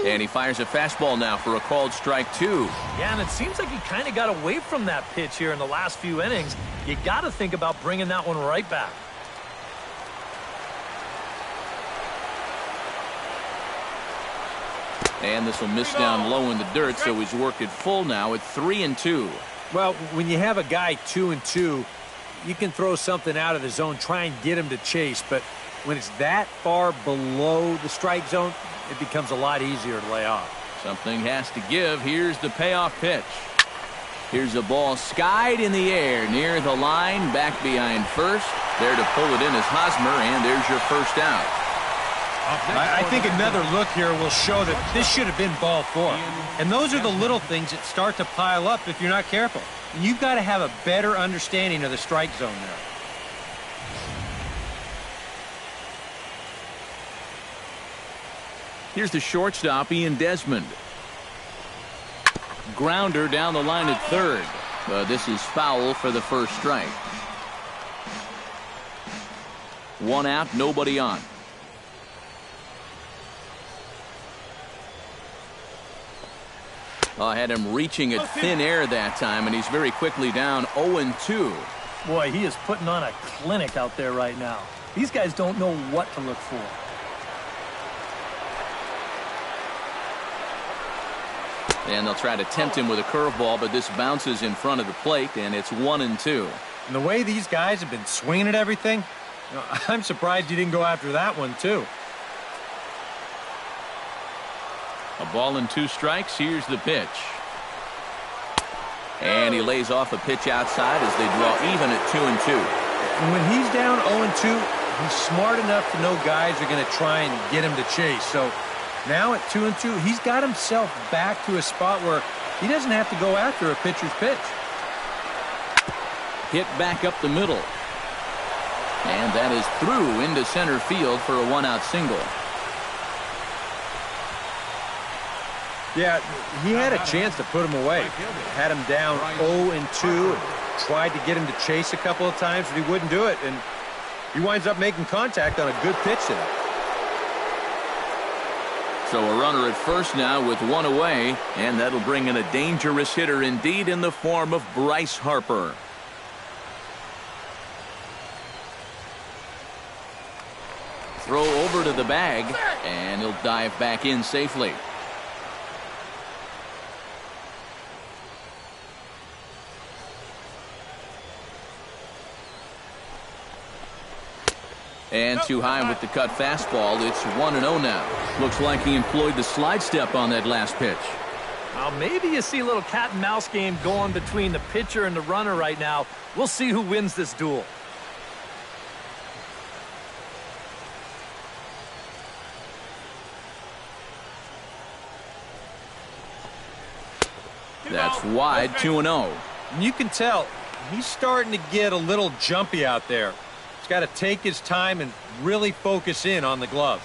Speaker 1: And he fires a fastball now for a called strike 2.
Speaker 2: Yeah, and it seems like he kind of got away from that pitch here in the last few innings. You got to think about bringing that one right back.
Speaker 1: And this will miss down low in the dirt, so he's worked it full now at 3-2.
Speaker 4: Well, when you have a guy 2-2, you can throw something out of the zone, try and get him to chase. But when it's that far below the strike zone, it becomes a lot easier to lay off.
Speaker 1: Something has to give. Here's the payoff pitch. Here's a ball skied in the air near the line, back behind first. There to pull it in is Hosmer, and there's your first out.
Speaker 5: I think another look here will show that this should have been ball 4. And those are the little things that start to pile up if you're not careful. You've got to have a better understanding of the strike zone there.
Speaker 1: Here's the shortstop, Ian Desmond. Grounder down the line at third. But this is foul for the first strike. 1 out, nobody on. I had him reaching at thin air that time, and he's very quickly down 0-2.
Speaker 2: Boy, he is putting on a clinic out there right now. These guys don't know what to look for.
Speaker 1: And they'll try to tempt him with a curveball, but this bounces in front of the plate, and it's 1-2.
Speaker 5: And the way these guys have been swinging at everything, I'm surprised you didn't go after that one, too.
Speaker 1: A ball and 2 strikes. Here's the pitch. And he lays off a pitch outside as they draw even at 2-2.
Speaker 5: And when he's down 0-2, he's smart enough to know guys are going to try and get him to chase. So now at 2-2, he's got himself back to a spot where he doesn't have to go after a pitcher's pitch.
Speaker 1: Hit back up the middle. And that is through into center field for a 1-out single.
Speaker 5: Yeah, he had a chance to put him away. Had him down 0-2 and tried to get him to chase a couple of times, but he wouldn't do it. And he winds up making contact on a good pitch there.
Speaker 1: So a runner at first now with 1 away, and that'll bring in a dangerous hitter indeed in the form of Bryce Harper. Throw over to the bag, and he'll dive back in safely. And too high with the cut fastball. It's 1-0 now. Looks like he employed the slide step on that last pitch.
Speaker 2: Well, maybe you see a little cat and mouse game going between the pitcher and the runner right now. We'll see who wins this duel.
Speaker 1: That's wide, 2-0.
Speaker 5: And you can tell he's starting to get a little jumpy out there. He's got to take his time and really focus in on the glove.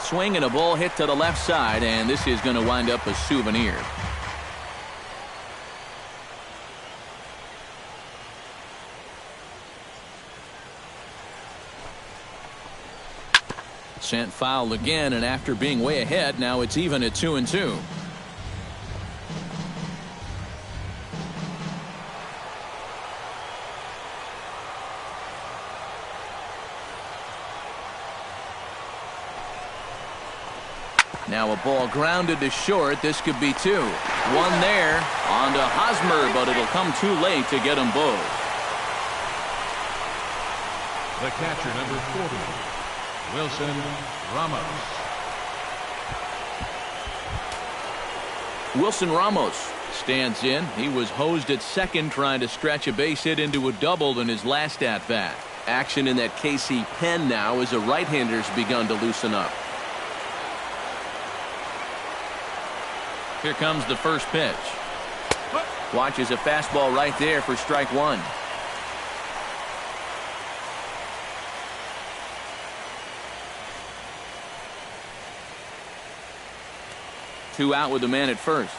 Speaker 1: Swing and a ball hit to the left side, and this is going to wind up a souvenir. Sent foul again, and after being way ahead, now it's even at 2-2. Now a ball grounded to short. This could be two. One there. On to Hosmer, but it'll come too late to get them both.
Speaker 3: The catcher, number 40, Wilson Ramos.
Speaker 1: Wilson Ramos stands in. He was hosed at second trying to stretch a base hit into a double in his last at-bat. Action in that KC pen now as a right-hander's begun to loosen up. Here comes the first pitch. Watches a fastball right there for strike one. Two out with the man at first.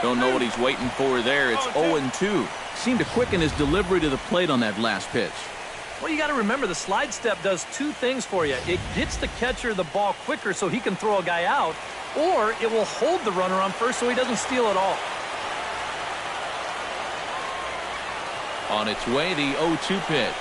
Speaker 1: Don't know what he's waiting for there. It's 0-2. Seemed to quicken his delivery to the plate on that last pitch.
Speaker 2: Well, you got to remember the slide step does two things for you. It gets the catcher the ball quicker so he can throw a guy out, or it will hold the runner on first so he doesn't steal it all.
Speaker 1: On its way, the 0-2 pitch.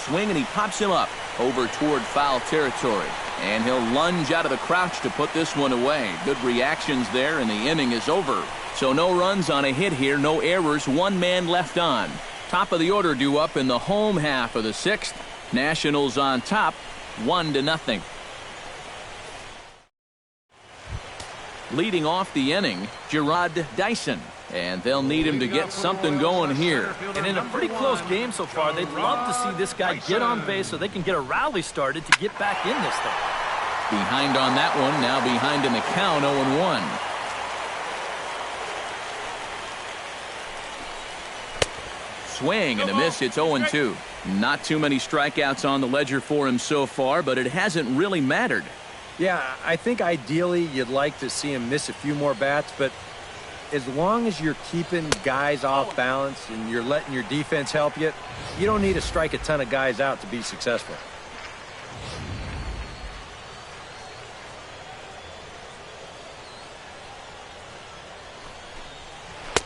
Speaker 1: Swing, and he pops him up over toward foul territory. And he'll lunge out of the crouch to put this one away. Good reactions there, and the inning is over. So no runs on a hit here, no errors, one man left on. Top of the order due up in the home half of the sixth. Nationals on top, 1-0. Leading off the inning, Jarrod Dyson. And they'll need him to get something going here.
Speaker 2: And in a pretty close game so far, they'd love to see this guy get on base so they can get a rally started to get back in this thing.
Speaker 1: Behind on that one, now behind in the count, 0-1. Swing and a miss, it's 0-2. Not too many strikeouts on the ledger for him so far, but it hasn't really mattered.
Speaker 5: Yeah, I think ideally you'd like to see him miss a few more bats, but as long as you're keeping guys off balance and you're letting your defense help you, you don't need to strike a ton of guys out to be successful.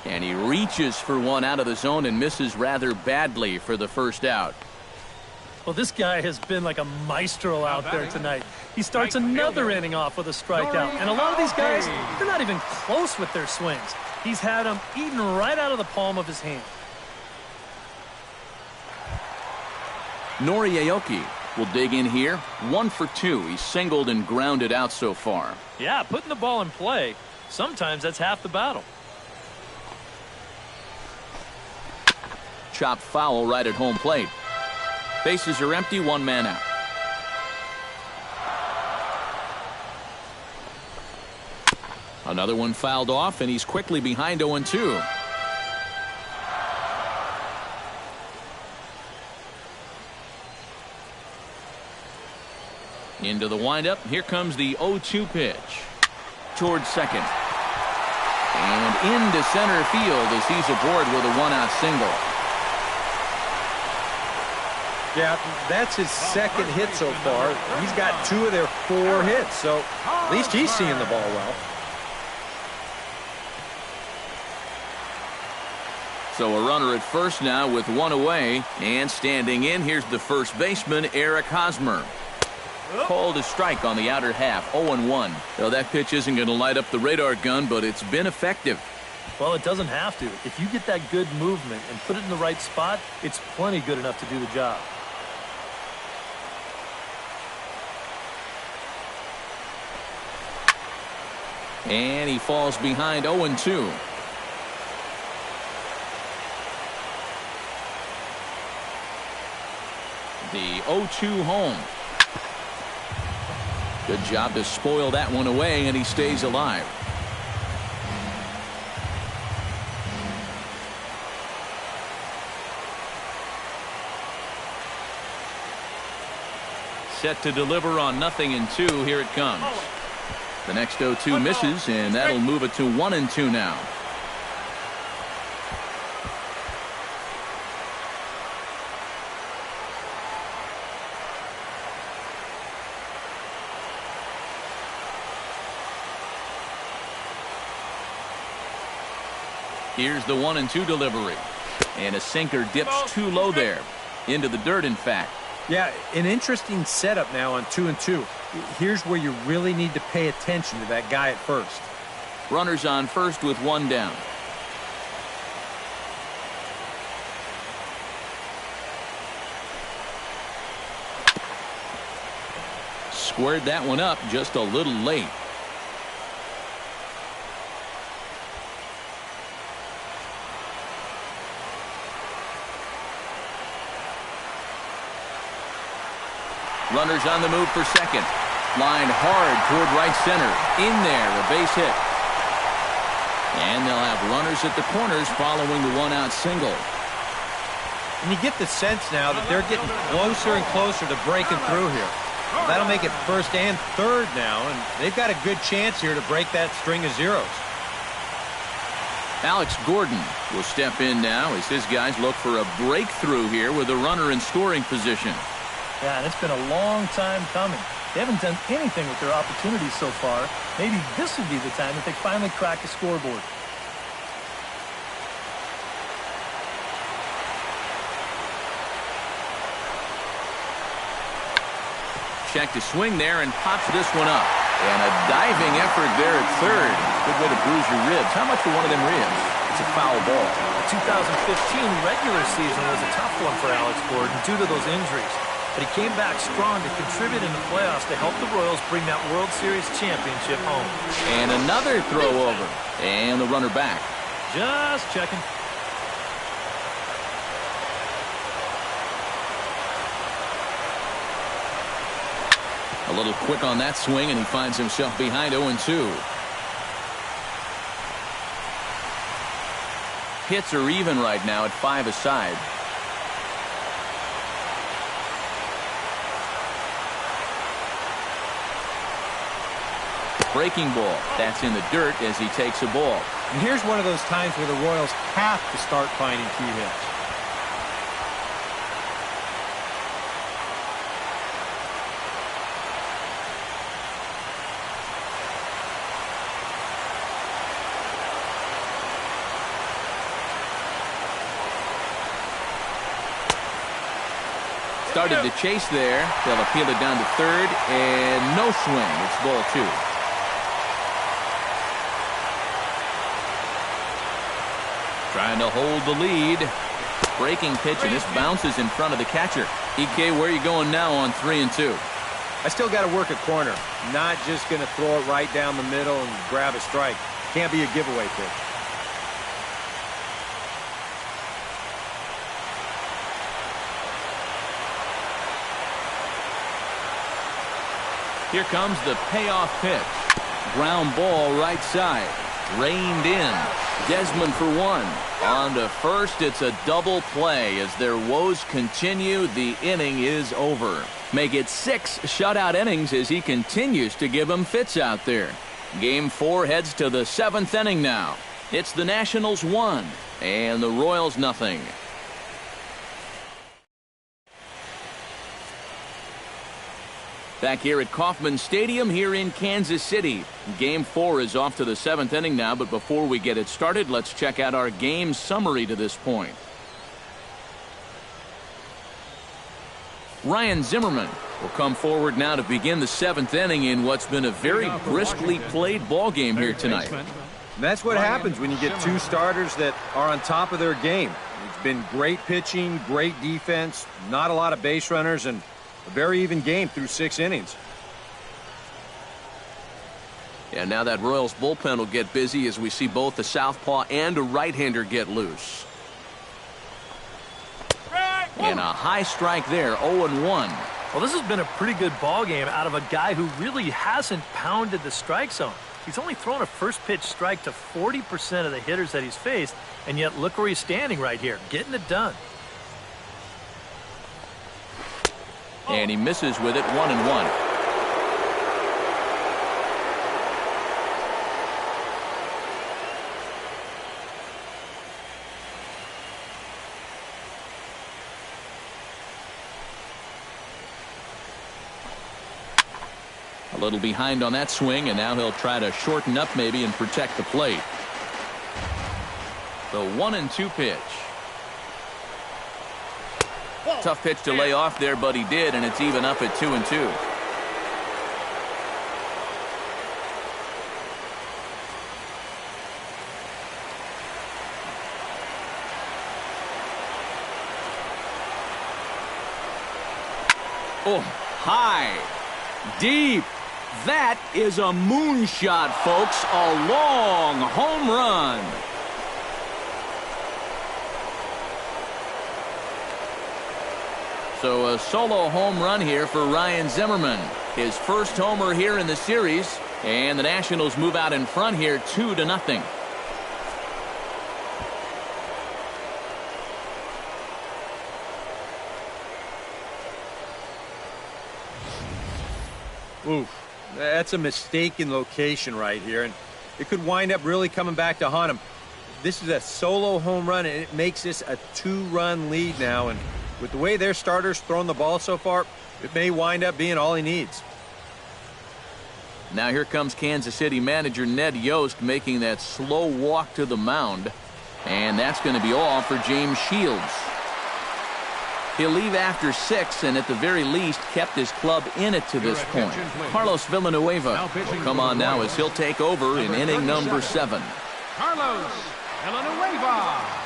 Speaker 1: And he reaches for one out of the zone and misses rather badly for the first out.
Speaker 2: Well, this guy has been like a maestro out there tonight. He starts another inning off with a strikeout. And a lot of these guys, they're not even close with their swings. He's had them eaten right out of the palm of his hand.
Speaker 1: Nori Aoki will dig in here. 1 for 2. He's singled and grounded out so far.
Speaker 2: Yeah, putting the ball in play, sometimes that's half the battle.
Speaker 1: Chopped foul right at home plate. Bases are empty, one man out. Another one fouled off, and he's quickly behind 0-2. Into the windup. Here comes the 0-2 pitch. Towards second. And into center field as he's aboard with a one-out single.
Speaker 5: Yeah, that's his second hit so far. He's got 2 of their 4 hits, so at least he's seeing the ball well.
Speaker 1: So a runner at first now with 1 away. And standing in, here's the first baseman, Eric Hosmer. Called a strike on the outer half, 0-1. Well, that pitch isn't going to light up the radar gun, but it's been effective.
Speaker 2: Well, it doesn't have to. If you get that good movement and put it in the right spot, it's plenty good enough to do the job.
Speaker 1: And he falls behind 0-2. The 0-2 home. Good job to spoil that one away, and he stays alive. Set to deliver on 0-2. Here it comes. The next 0-2 misses, and that'll move it to 1-2 now. Here's the 1-2 delivery. And a sinker dips too low there. Into the dirt, in fact.
Speaker 5: Yeah, an interesting setup now on 2-2. Here's where you really need to pay attention to that guy at first.
Speaker 1: Runners on first with 1 down. Squared that one up just a little late. Runners on the move for second. Lined hard toward right center. In there, a base hit. And they'll have runners at the corners following the 1-out single.
Speaker 5: And you get the sense now that they're getting closer and closer to breaking through here. That'll make it first and third now, and they've got a good chance here to break that string of zeros.
Speaker 1: Alex Gordon will step in now as his guys look for a breakthrough here with a runner in scoring position.
Speaker 2: Yeah, and it's been a long time coming. They haven't done anything with their opportunities so far. Maybe this will be the time that they finally crack the scoreboard.
Speaker 1: Check to swing there and pops this one up. And a diving effort there at third. Good way to bruise your ribs. How much for one of them ribs? It's a foul ball.
Speaker 2: The 2015 regular season was a tough one for Alex Gordon due to those injuries. But he came back strong to contribute in the playoffs to help the Royals bring that World Series championship home.
Speaker 1: And another throw over. And the runner back.
Speaker 2: Just checking.
Speaker 1: A little quick on that swing, and he finds himself behind 0-2. Hits are even right now at 5 aside. Breaking ball. That's in the dirt as he takes a ball.
Speaker 5: And here's one of those times where the Royals have to start finding key hits.
Speaker 1: Started to chase there. They'll appeal it down to third, and no swing. It's ball 2. Trying to hold the lead. Breaking pitch, and this bounces in front of the catcher. EK, where are you going now on 3-2?
Speaker 5: I still got to work a corner. Not just going to throw it right down the middle and grab a strike. Can't be a giveaway pitch.
Speaker 1: Here comes the payoff pitch. Ground ball right side. Reined in. Desmond for 1. On to first, it's a double play. As their woes continue, the inning is over. Make it 6 shutout innings as he continues to give them fits out there. Game 4 heads to the 7th inning now. It's the Nationals 1 and the Royals 0. Back here at Kauffman Stadium here in Kansas City. Game 4 is off to the 7th inning now, but before we get it started, let's check out our game summary to this point. Ryan Zimmerman will come forward now to begin the 7th inning in what's been a very briskly played ball game here tonight.
Speaker 5: And that's what happens when you get two starters that are on top of their game. It's been great pitching, great defense, not a lot of base runners, and a very even game through 6 innings.
Speaker 1: And now that Royals bullpen will get busy as we see both the southpaw and a right-hander get loose. And a high strike there, 0-1.
Speaker 2: Well, this has been a pretty good ball game out of a guy who really hasn't pounded the strike zone. He's only thrown a first pitch strike to 40% of the hitters that he's faced, and yet look where he's standing right here, getting it done.
Speaker 1: And he misses with it, 1-1. A little behind on that swing, and now he'll try to shorten up maybe and protect the plate. The 1-2 pitch. Tough pitch to lay off there, but he did, and it's even up at 2-2. Oh, high, deep. That is a moonshot, folks. A long home run. So a solo home run here for Ryan Zimmerman. His first homer here in the series. And the Nationals move out in front here 2-0.
Speaker 5: Oof. That's a mistaken location right here, and it could wind up really coming back to haunt him. This is a solo home run, and it makes this a 2-run lead now, and with the way their starters thrown the ball so far, it may wind up being all he needs.
Speaker 1: Now here comes Kansas City manager Ned Yost making that slow walk to the mound, and that's going to be all for James Shields. He'll leave after 6 and at the very least kept his club in it to this point. Carlos Villanueva will come on now as he'll take over in inning number 7.
Speaker 3: Carlos Villanueva.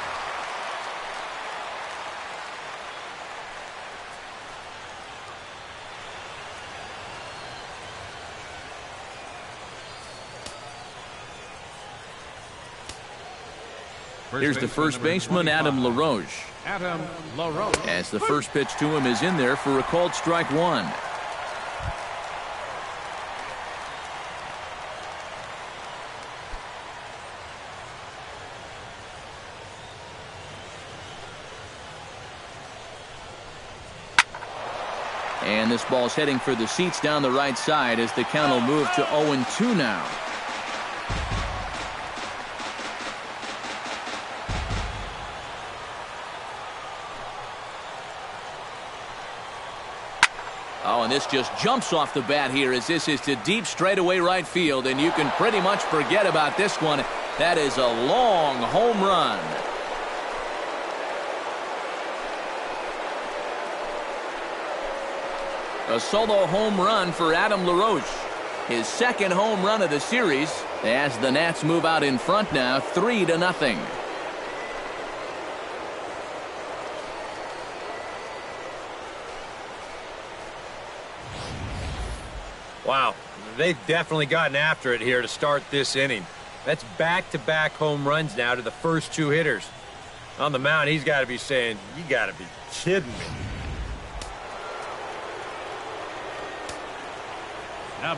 Speaker 1: Here's the first baseman, Adam LaRoche.
Speaker 3: Adam LaRoche.
Speaker 1: As the first pitch to him is in there for a called strike 1. And this ball's heading for the seats down the right side as the count will move to 0-2 now. Oh, and this just jumps off the bat here as this is to deep straightaway right field, and you can pretty much forget about this one. That is a long home run. A solo home run for Adam LaRoche. His second home run of the series as the Nats move out in front now 3-0.
Speaker 5: Wow, they've definitely gotten after it here to start this inning. That's back-to-back home runs now to the first 2 hitters. On the mound, he's got to be saying, you got to be kidding me.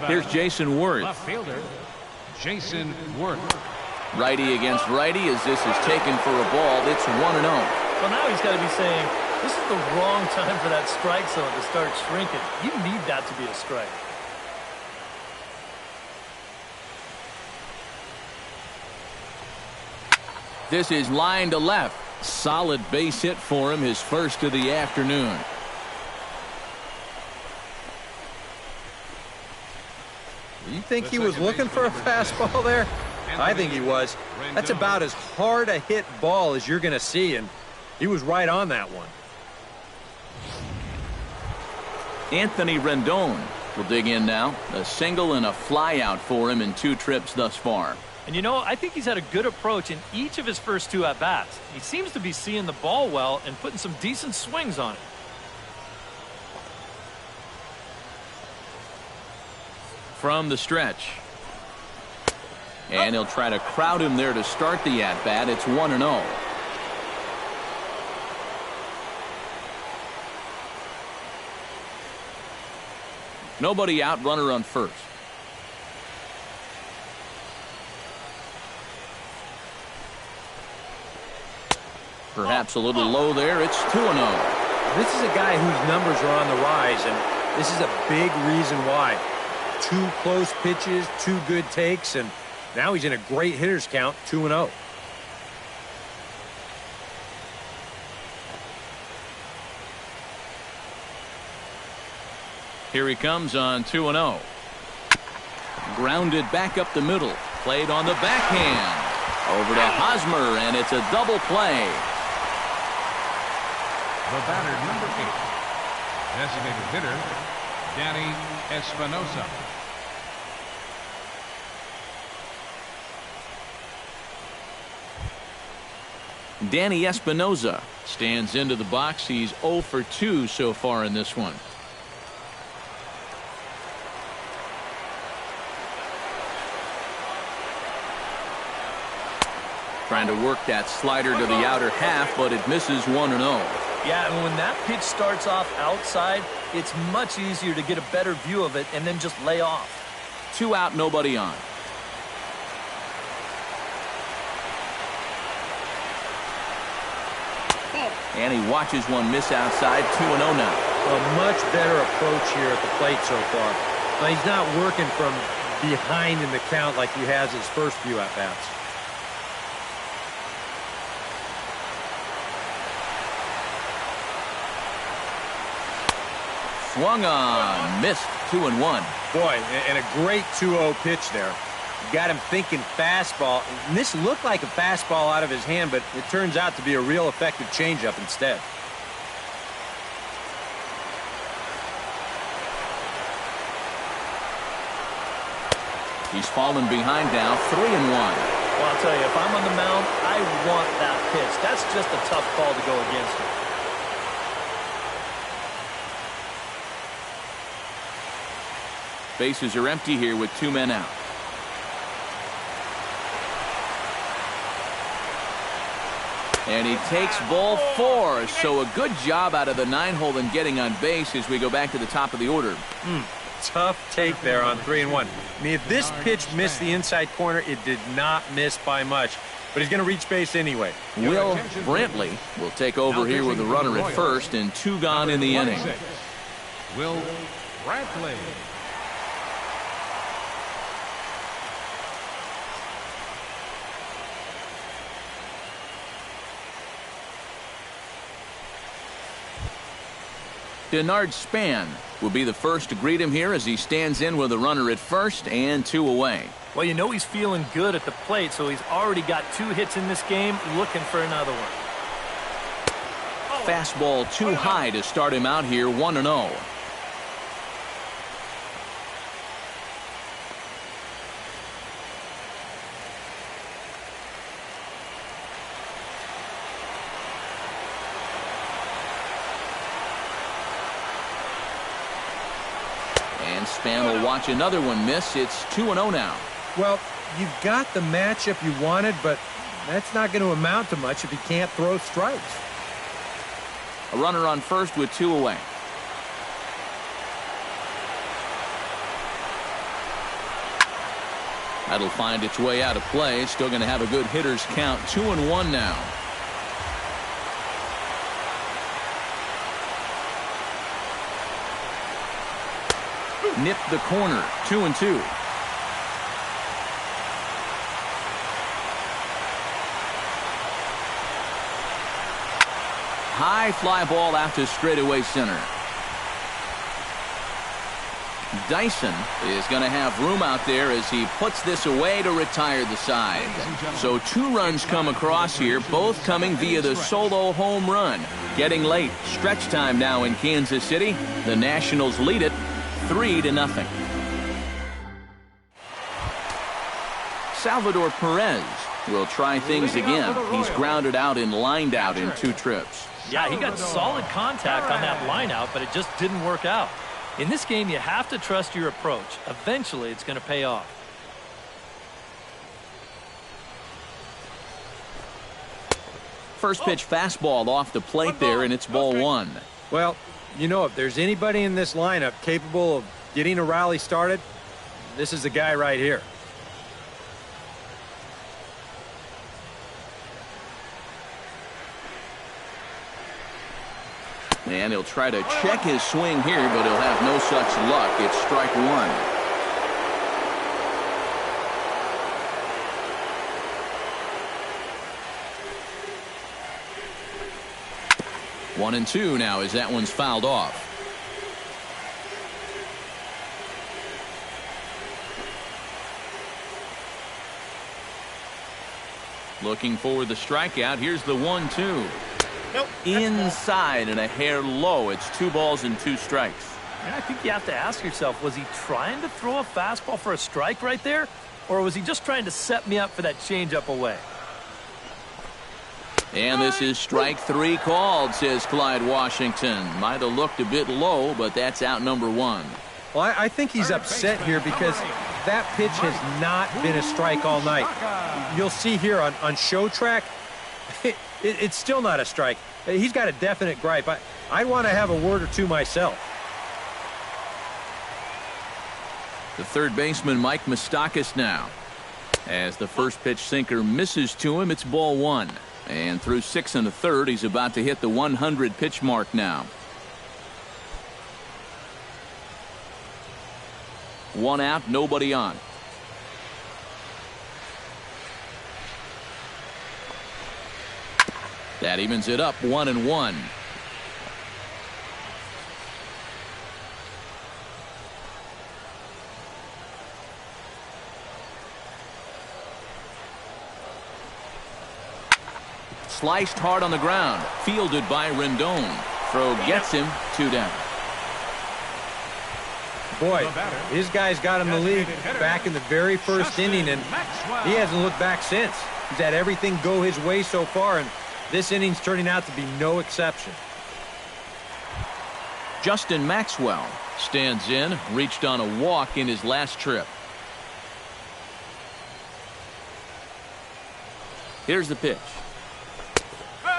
Speaker 1: Here's Jason Worth.
Speaker 3: Left fielder, Jason Worth.
Speaker 1: Righty against righty as this is taken for a ball. It's 1-0.
Speaker 2: Well, now he's got to be saying, this is the wrong time for that strike zone to start shrinking. You need that to be a strike.
Speaker 1: This is line to left. Solid base hit for him, his first of the afternoon.
Speaker 5: You think he was looking for a fastball there? I think he was. That's about as hard a hit ball as you're going to see, and he was right on that one.
Speaker 1: Anthony Rendon will dig in now. A single and a fly out for him in 2 trips thus far.
Speaker 2: And you know, I think he's had a good approach in each of his first 2 at-bats. He seems to be seeing the ball well and putting some decent swings on it.
Speaker 1: From the stretch. And he'll try to crowd him there to start the at-bat. It's 1-0. Nobody out, runner on first. Perhaps a little low there. It's 2-0.
Speaker 5: This is a guy whose numbers are on the rise, and this is a big reason why. 2 close pitches, 2 good takes, and now he's in a great hitter's count, 2-0.
Speaker 1: Here he comes on 2-0. Grounded back up the middle. Played on the backhand. Over to Hosmer, and it's a double play.
Speaker 3: The batter, number 8. Designated hitter, Danny Espinosa.
Speaker 1: Danny Espinosa stands into the box. He's 0 for 2 so far in this one. Trying to work that slider to the outer half, but it misses 1-0.
Speaker 2: Yeah, and when that pitch starts off outside, it's much easier to get a better view of it and then just lay off.
Speaker 1: 2 out, nobody on. And he watches one miss outside. 2-0 now.
Speaker 5: A much better approach here at the plate so far. Now, he's not working from behind in the count like he has his first few at-bats.
Speaker 1: Swung on, missed. 2-1.
Speaker 5: Boy, and a great 2-0 pitch there. Got him thinking fastball. And this looked like a fastball out of his hand, but it turns out to be a real effective changeup instead.
Speaker 1: He's fallen behind now. 3-1.
Speaker 2: Well, I'll tell you, if I'm on the mound, I want that pitch. That's just a tough call to go against him.
Speaker 1: Bases are empty here with 2 men out. And he takes ball 4. So a good job out of the 9-hole in getting on base as we go back to the top of the order.
Speaker 5: Tough take there on 3-1. I mean, if this pitch missed the inside corner, it did not miss by much. But he's going to reach base anyway.
Speaker 1: Will Brantley will take over here with the runner at first and 2 gone in the inning.
Speaker 3: Will Brantley.
Speaker 1: Denard Span will be the first to greet him here as he stands in with a runner at first and 2 away.
Speaker 2: Well, you know he's feeling good at the plate, so he's already got 2 hits in this game, looking for another one.
Speaker 1: Fastball too high to start him out here. 1-0. Span will watch another one miss. It's 2-0 now.
Speaker 5: Well, you've got the matchup you wanted, but that's not going to amount to much if you can't throw strikes.
Speaker 1: A runner on first with 2 away. That'll find its way out of play. Still going to have a good hitter's count. 2-1 now. Nipped the corner. 2-2. High fly ball out to straightaway center. Dyson is going to have room out there as he puts this away to retire the side. So 2 runs come across here, both coming via the solo home run. Getting late. Stretch time now in Kansas City. The Nationals lead it 3-0. Salvador Perez will try things again. He's grounded out and lined out in 2 trips.
Speaker 2: Yeah, he got solid contact on that line out, but it just didn't work out. In this game, you have to trust your approach. Eventually, it's going to pay off.
Speaker 1: First pitch fastball off the plate there, and it's ball 1.
Speaker 5: Well, you know, if there's anybody in this lineup capable of getting a rally started, this is the guy right here.
Speaker 1: And he'll try to check his swing here, but he'll have no such luck. It's strike 1. 1-2 now as that one's fouled off. Looking for the strikeout. Here's the 1-2.
Speaker 2: Nope.
Speaker 1: Inside and a hair low. It's 2 balls and 2 strikes.
Speaker 2: And I think you have to ask yourself, was he trying to throw a fastball for a strike right there? Or was he just trying to set me up for that changeup away?
Speaker 1: And this is strike 3 called, says Clyde Washington. Might have looked a bit low, but that's out number 1.
Speaker 5: Well, I think he's upset here because that pitch has not been a strike all night. You'll see here on show track, it's still not a strike. He's got a definite gripe. I want to have a word or two myself.
Speaker 1: The third baseman, Mike Moustakas, now. As the first pitch sinker misses to him, it's ball 1. And through 6 1/3, he's about to hit the 100 pitch mark now. 1 out, nobody on. That evens it up, 1-1. Sliced hard on the ground, fielded by Rendon. Throw gets him, 2 down.
Speaker 5: Boy, his guys got him the lead back in the very first inning, and he hasn't looked back since. He's had everything go his way so far, and this inning's turning out to be no exception.
Speaker 1: Justin Maxwell stands in, reached on a walk in his last trip. Here's the pitch.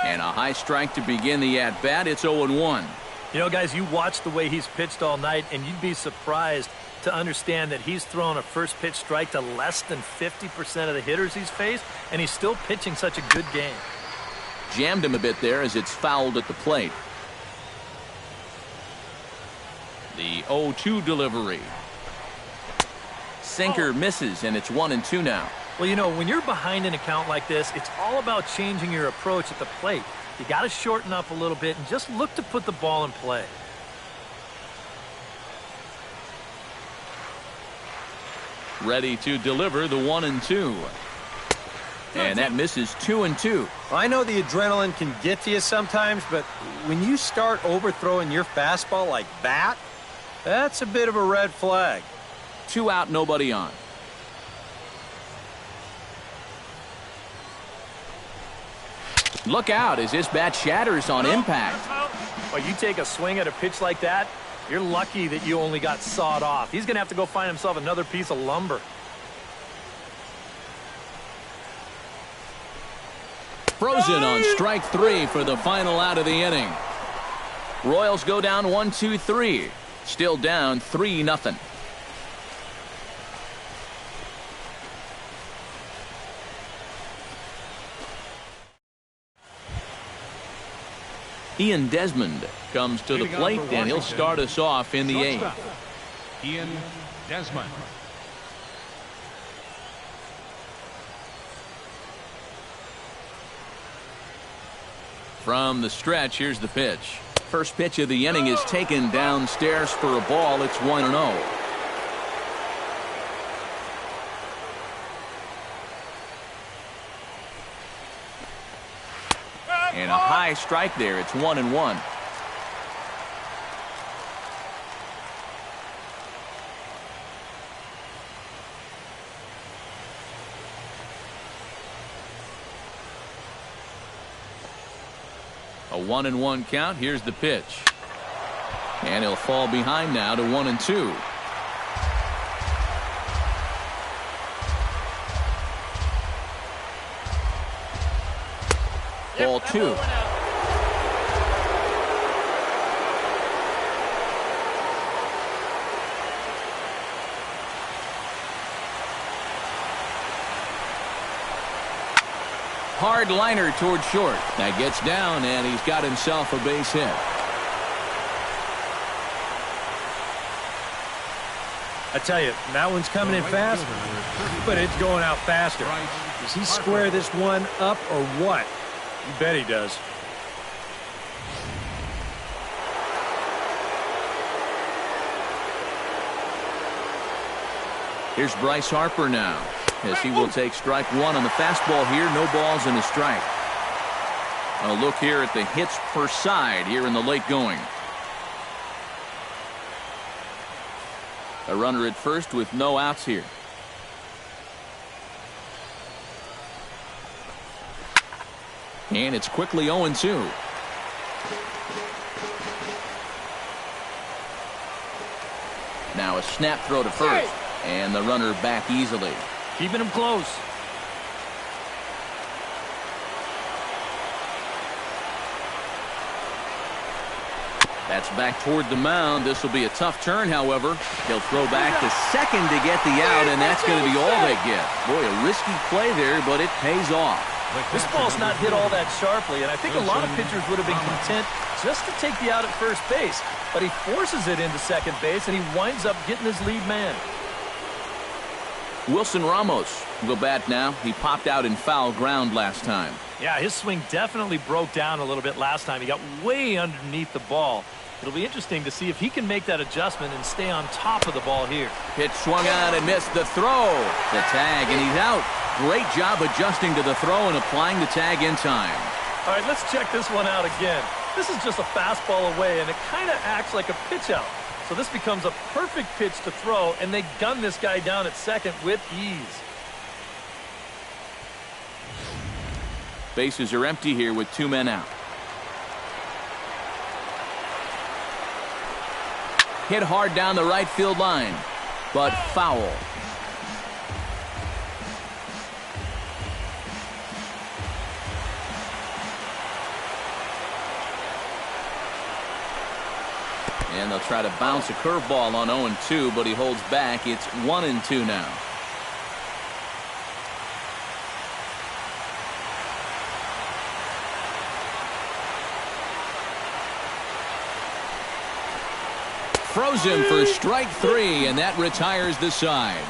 Speaker 1: And a high strike to begin the at-bat. It's 0-1.
Speaker 2: You know, guys, you watch the way he's pitched all night, and you'd be surprised to understand that he's thrown a first pitch strike to less than 50% of the hitters he's faced, and he's still pitching such a good game.
Speaker 1: Jammed him a bit there as it's fouled at the plate. The 0-2 delivery. Sinker misses, and it's 1-2 now.
Speaker 2: Well, you know, when you're behind an account like this, it's all about changing your approach at the plate. You got to shorten up a little bit and just look to put the ball in play.
Speaker 1: Ready to deliver the 1-2. And that misses 2-2.
Speaker 5: I know the adrenaline can get to you sometimes, but when you start overthrowing your fastball like that, that's a bit of a red flag.
Speaker 1: 2 out, nobody on. Look out as his bat shatters on impact.
Speaker 2: Well, you take a swing at a pitch like that, you're lucky that you only got sawed off. He's going to have to go find himself another piece of lumber.
Speaker 1: Frozen on strike 3 for the final out of the inning. Royals go down 1-2-3. Still down 3-0. Ian Desmond comes to the plate, and he'll start us off in the 8th.
Speaker 3: Ian Desmond.
Speaker 1: From the stretch, here's the pitch. First pitch of the inning is taken downstairs for a ball. It's 1-0. high strike there. It's 1-1. A 1-1 count. Here's the pitch. And he'll fall behind now to 1-2. Ball 2. Hard liner toward short. That gets down, and he's got himself a base hit.
Speaker 5: I tell you, that one's coming in fast, but it's going out faster. Does he square this one up or what? You bet he does.
Speaker 1: Here's Bryce Harper now, as he will take strike one on the fastball here. No balls and a strike. A look here at the hits per side here in the late going. A runner at first with no outs here. And it's quickly 0-2. Now a snap throw to first. And the runner back easily.
Speaker 2: Keeping him close.
Speaker 1: That's back toward the mound. This will be a tough turn, however. He'll throw back to second to get the out, and that's going to be all they get. Boy, a risky play there, but it pays off.
Speaker 2: This ball's not hit all that sharply, and I think a lot of pitchers would have been content just to take the out at first base. But he forces it into second base, and he winds up getting his lead man.
Speaker 1: Wilson Ramos will bat now. He popped out in foul ground last time.
Speaker 2: Yeah, his swing definitely broke down a little bit last time. He got way underneath the ball. It'll be interesting to see if he can make that adjustment and stay on top of the ball here.
Speaker 1: Pitch swung on and missed the throw. The tag, and he's out. Great job adjusting to the throw and applying the tag in time.
Speaker 2: All right, let's check this one out again. This is just a fastball away, and it kind of acts like a pitch out. So this becomes a perfect pitch to throw, and they gun this guy down at second with ease.
Speaker 1: Bases are empty here with 2 men out. Hit hard down the right field line, but foul. And they'll try to bounce a curveball on 0-2, but he holds back. It's 1-2 now. Throws him for strike 3, and that retires the side.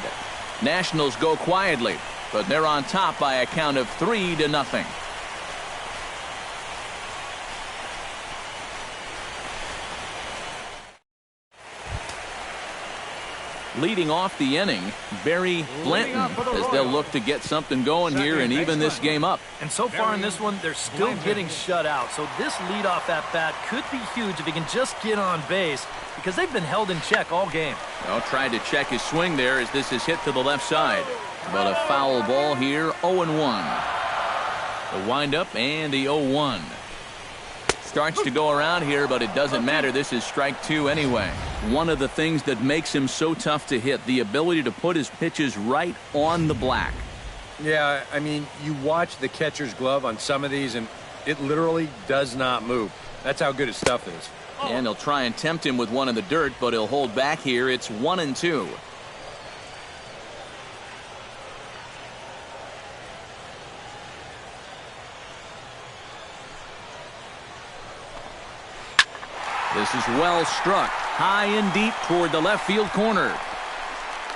Speaker 1: Nationals go quietly, but they're on top by a count of 3-0. Leading off the inning, Barry Blanton, as they'll look to get something going here and even this game up.
Speaker 2: And so far in this one, they're still getting shut out. So this leadoff at bat could be huge if he can just get on base, because they've been held in check all game.
Speaker 1: Well, tried to check his swing there as this is hit to the left side. But a foul ball here, 0-1. The windup and the 0-1. Starts to go around here, but it doesn't matter. This is strike 2 anyway. One of the things that makes him so tough to hit, the ability to put his pitches right on the black.
Speaker 5: Yeah, I mean, you watch the catcher's glove on some of these, and it literally does not move. That's how good his stuff is.
Speaker 1: And they'll try and tempt him with one in the dirt, but he'll hold back here. It's 1-2. This is well struck, high and deep toward the left field corner.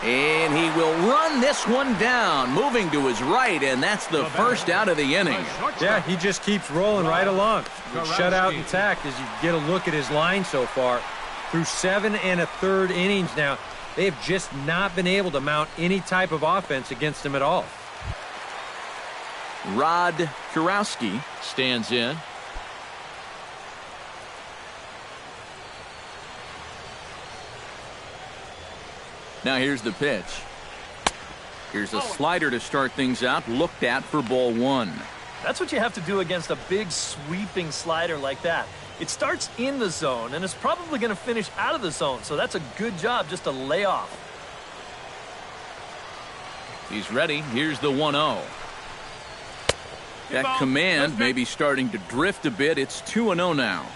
Speaker 1: And he will run this one down, moving to his right, and that's the first out of the inning.
Speaker 5: Yeah, he just keeps rolling right along. Shutout intact as you get a look at his line so far. Through 7 1/3 innings now, they have just not been able to mount any type of offense against him at all.
Speaker 1: Rod Kurowski stands in. Now here's the pitch. Here's a slider to start things out, looked at for ball one.
Speaker 2: That's what you have to do against a big sweeping slider like that. It starts in the zone, and it's probably going to finish out of the zone, so that's a good job just to lay off.
Speaker 1: He's ready. Here's the 1-0. That command may be starting to drift a bit. It's 2-0 now.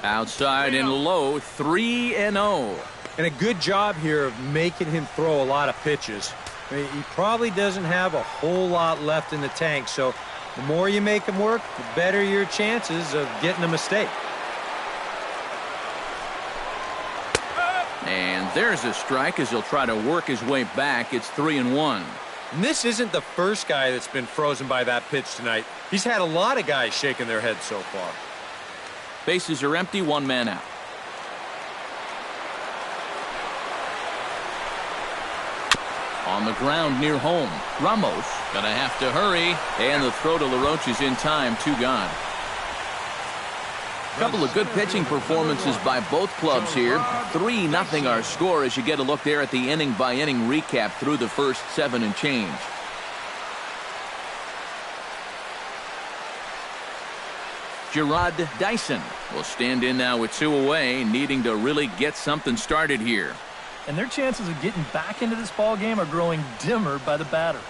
Speaker 1: Outside and low, 3-0.
Speaker 5: And a good job here of making him throw a lot of pitches. I mean, he probably doesn't have a whole lot left in the tank, so the more you make him work, the better your chances of getting a mistake.
Speaker 1: And there's a strike as he'll try to work his way back. It's 3-1.
Speaker 5: And this isn't the first guy that's been frozen by that pitch tonight. He's had a lot of guys shaking their heads so far.
Speaker 1: Bases are empty, one man out. On the ground near home, Ramos gonna have to hurry, and the throw to LaRoche is in time, 2 gone. Couple of good pitching performances by both clubs here. 3-0 our score as you get a look there at the inning-by-inning recap through the first 7 and change. Gerard Dyson will stand in now with 2 away, needing to really get something started here.
Speaker 2: And their chances of getting back into this ball game are growing dimmer by the batter.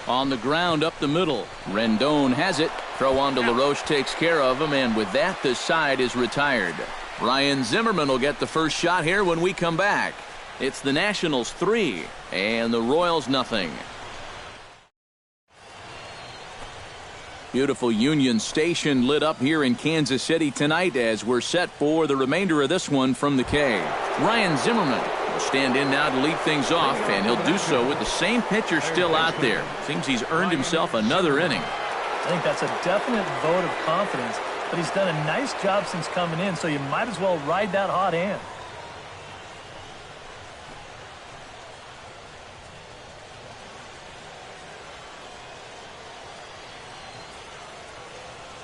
Speaker 1: On the ground up the middle. Rendon has it. Throw on to LaRoche takes care of him, and with that, the side is retired. Ryan Zimmerman will get the first shot here when we come back. It's the Nationals 3 and the Royals nothing. Beautiful Union Station lit up here in Kansas City tonight as we're set for the remainder of this one from the K. Ryan Zimmerman will stand in now to lead things off, and he'll do so with the same pitcher still out there. Seems he's earned himself another inning.
Speaker 2: I think that's a definite vote of confidence, but he's done a nice job since coming in, so you might as well ride that hot hand.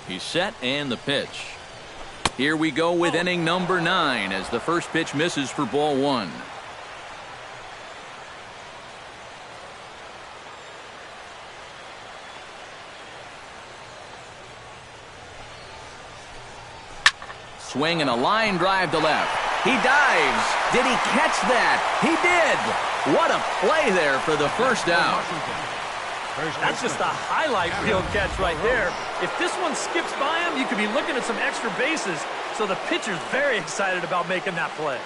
Speaker 1: He's set, and the pitch. Here we go with inning number 9 as the first pitch misses for ball 1. Swing and a line drive to left. He dives. Did he catch that? He did. What a play there for the first out.
Speaker 2: That's just a highlight reel catch right there. If this one skips by him, you could be looking at some extra bases. So the pitcher's very excited about making that play.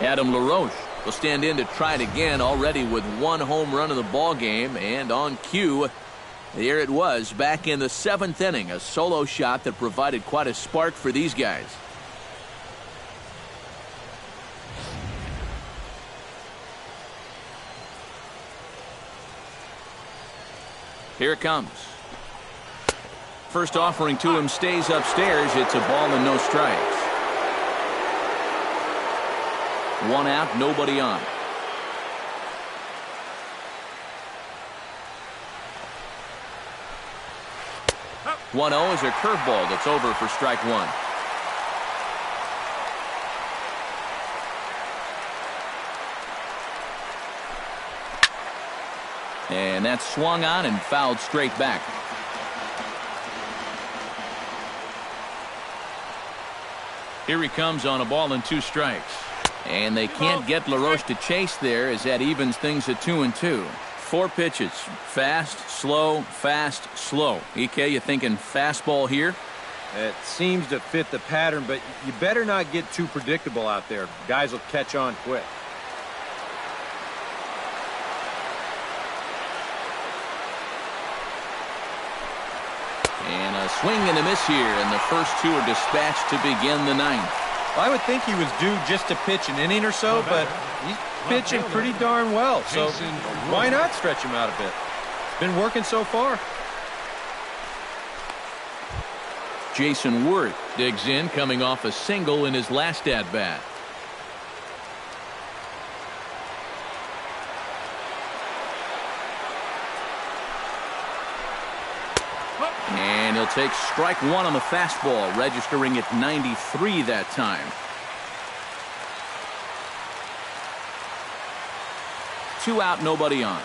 Speaker 1: Adam LaRoche will stand in to try it again, already with 1 home run in the ball game, and on cue, here it was back in the 7th inning, a solo shot that provided quite a spark for these guys. Here it comes. First offering to him stays upstairs. It's a ball and no strikes. 1 out, nobody on. One 0 is a curveball that's over for strike 1. And that's swung on and fouled straight back. Here he comes on a ball and 2 strikes. And they can't get LaRoche to chase there as that evens things at 2-2. 4 pitches. Fast, slow, fast, slow. EK, you thinking fastball here?
Speaker 5: It seems to fit the pattern, but you better not get too predictable out there. Guys will catch on quick.
Speaker 1: And a swing and a miss here, and the first two are dispatched to begin the ninth.
Speaker 5: I would think he was due just to pitch an inning or so, but he's pitching pretty darn well, so why not stretch him out a bit? It's been working so far.
Speaker 1: Jason Worth digs in, coming off a single in his last at-bat. And he'll take strike one on the fastball, registering at 93 that time. 2 out, nobody on.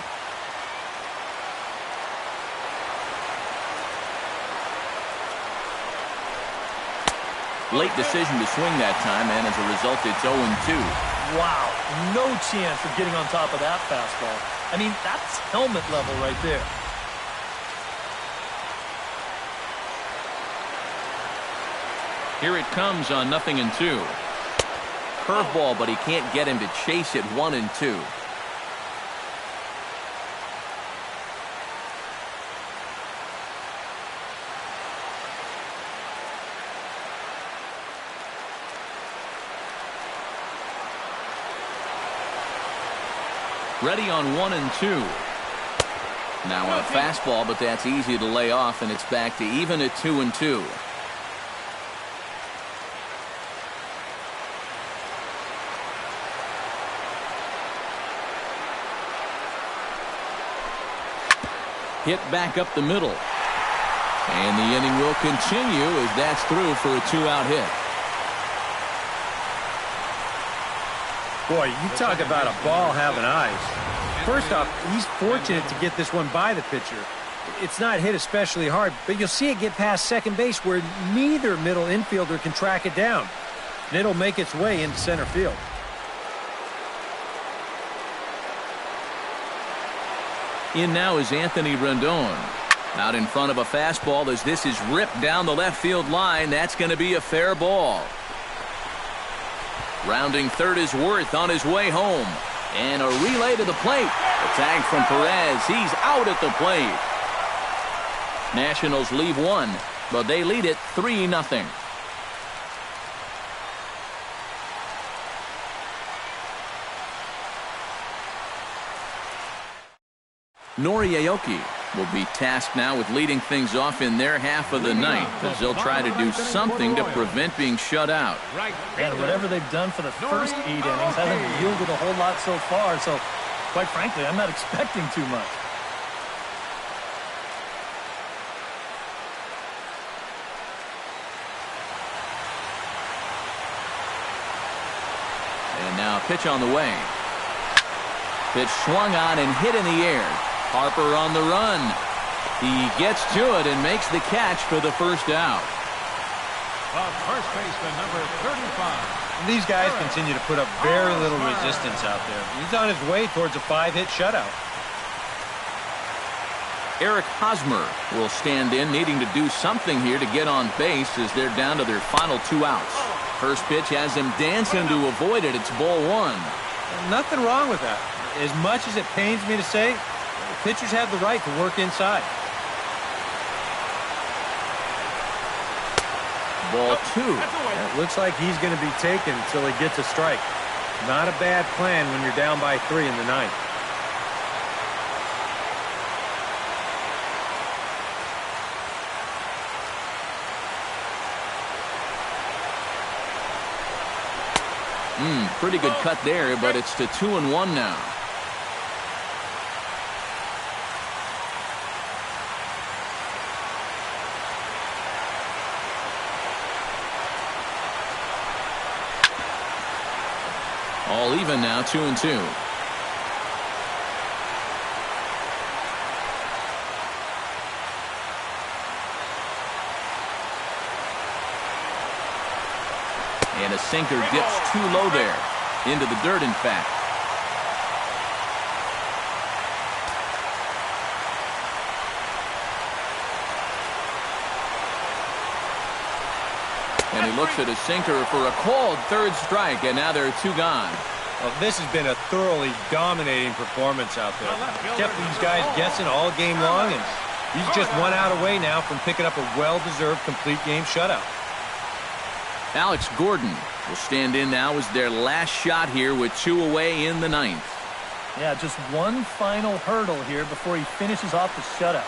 Speaker 1: Late decision to swing that time, and as a result, it's 0-2.
Speaker 2: Wow, no chance of getting on top of that fastball. I mean, that's helmet level right there.
Speaker 1: Here it comes on 0-2. Curveball, but he can't get him to chase it 1-2. Ready on 1-2. Now a fastball, but that's easy to lay off, and it's back to even at 2-2. Hit back up the middle. And the inning will continue as that's through for a 2-out hit.
Speaker 5: Boy, you talk about a ball having eyes. First off, he's fortunate to get this one by the pitcher. It's not hit especially hard, but you'll see it get past second base where neither middle infielder can track it down. And it'll make its way into center field.
Speaker 1: In now is Anthony Rendon. Out in front of a fastball as this is ripped down the left field line. That's going to be a fair ball. Rounding third is Worth on his way home. And a relay to the plate. A tag from Perez. He's out at the plate. Nationals leave one, but they lead it 3-0. Nori Aoki will be tasked now with leading things off in their half of the ninth as they'll try to do something to prevent being shut out.
Speaker 2: And whatever they've done for the first 8 innings hasn't yielded a whole lot so far, so quite frankly, I'm not expecting too much.
Speaker 1: And now a pitch on the way. Pitch swung on and hit in the air. Harper on the run. He gets to it and makes the catch for the first out.
Speaker 3: First baseman number 35.
Speaker 5: These guys continue to put up very little resistance out there. He's on his way towards a 5-hit shutout.
Speaker 1: Eric Hosmer will stand in, needing to do something here to get on base as they're down to their final 2 outs. First pitch has him dancing to avoid it. It's ball 1.
Speaker 5: Nothing wrong with that. As much as it pains me to say, pitchers have the right to work inside.
Speaker 1: Ball 2.
Speaker 5: It looks like he's going to be taken until he gets a strike. Not a bad plan when you're down by 3 in the ninth.
Speaker 1: Pretty good cut there, but it's to 2-1 now. All even now, 2-2. And a sinker dips too low there. Into the dirt, in fact. And he looks at a sinker for a called third strike, and now there are 2 gone.
Speaker 5: Well, this has been a thoroughly dominating performance out there. Kept these guys guessing all game long, and He's just 1 out away now from picking up a well-deserved complete game shutout.
Speaker 1: Alex Gordon will stand in now as their last shot here with 2 away in the 9th.
Speaker 2: Yeah, just one final hurdle here before he finishes off the shutout.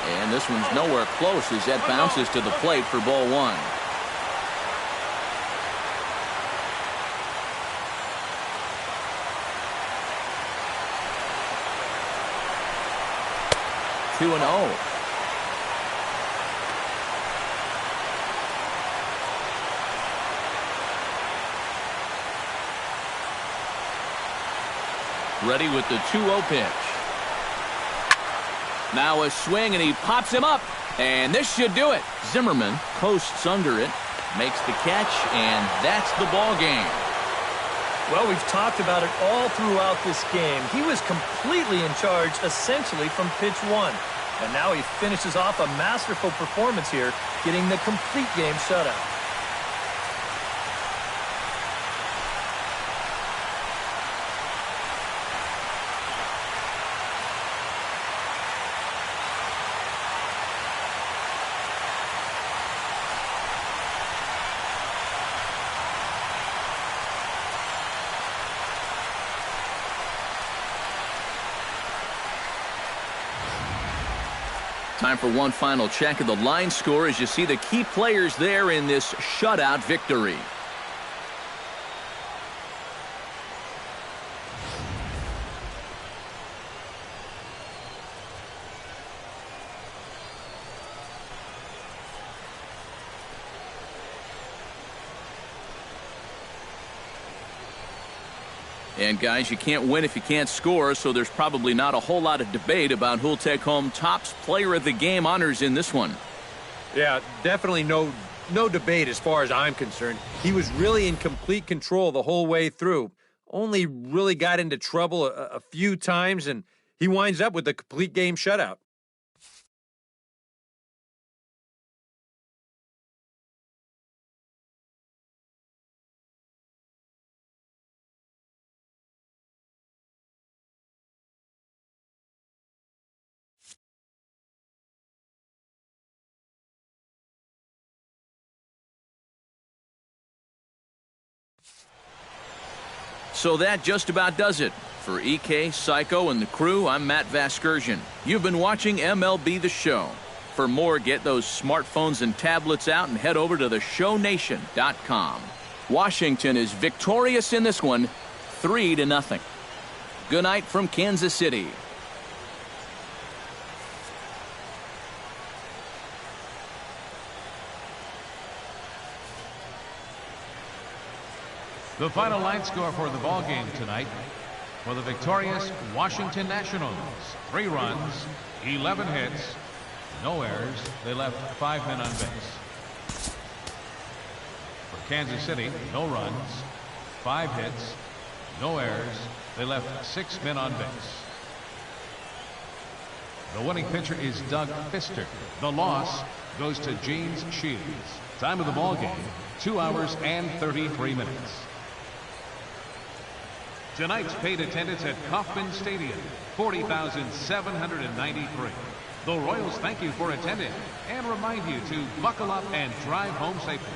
Speaker 1: And this one's nowhere close as that bounces to the plate for ball 1. Two and 0. Ready with the 2-0 pitch. Now a swing, and he pops him up. And this should do it. Zimmerman coasts under it, makes the catch, and that's the ball game.
Speaker 2: Well, we've talked about it all throughout this game. He was completely in charge, essentially, from pitch 1. And now he finishes off a masterful performance here, getting the complete game shutout.
Speaker 1: Time for one final check of the line score as you see the key players there in this shutout victory. And guys, you can't win if you can't score, so there's probably not a whole lot of debate about who'll take home Topps Player of the Game honors in this one.
Speaker 5: Yeah, definitely no debate as far as I'm concerned. He was really in complete control the whole way through. Only really got into trouble a few times, and he winds up with a complete game shutout.
Speaker 1: So that just about does it. For EK, Psycho, and the crew, I'm Matt Vasgersian. You've been watching MLB The Show. For more, get those smartphones and tablets out and head over to theshownation.com. Washington is victorious in this one, 3-0. Good night from Kansas City.
Speaker 3: The final line score for the ball game tonight for the victorious Washington Nationals: 3 runs, 11 hits, no errors. They left 5 men on base. For Kansas City, no runs, 5 hits, no errors. They left 6 men on base. The winning pitcher is Doug Fister. The loss goes to James Shields. Time of the ball game, 2 hours and 33 minutes. Tonight's paid attendance at Kauffman Stadium, 40,793. The Royals thank you for attending and remind you to buckle up and drive home safely.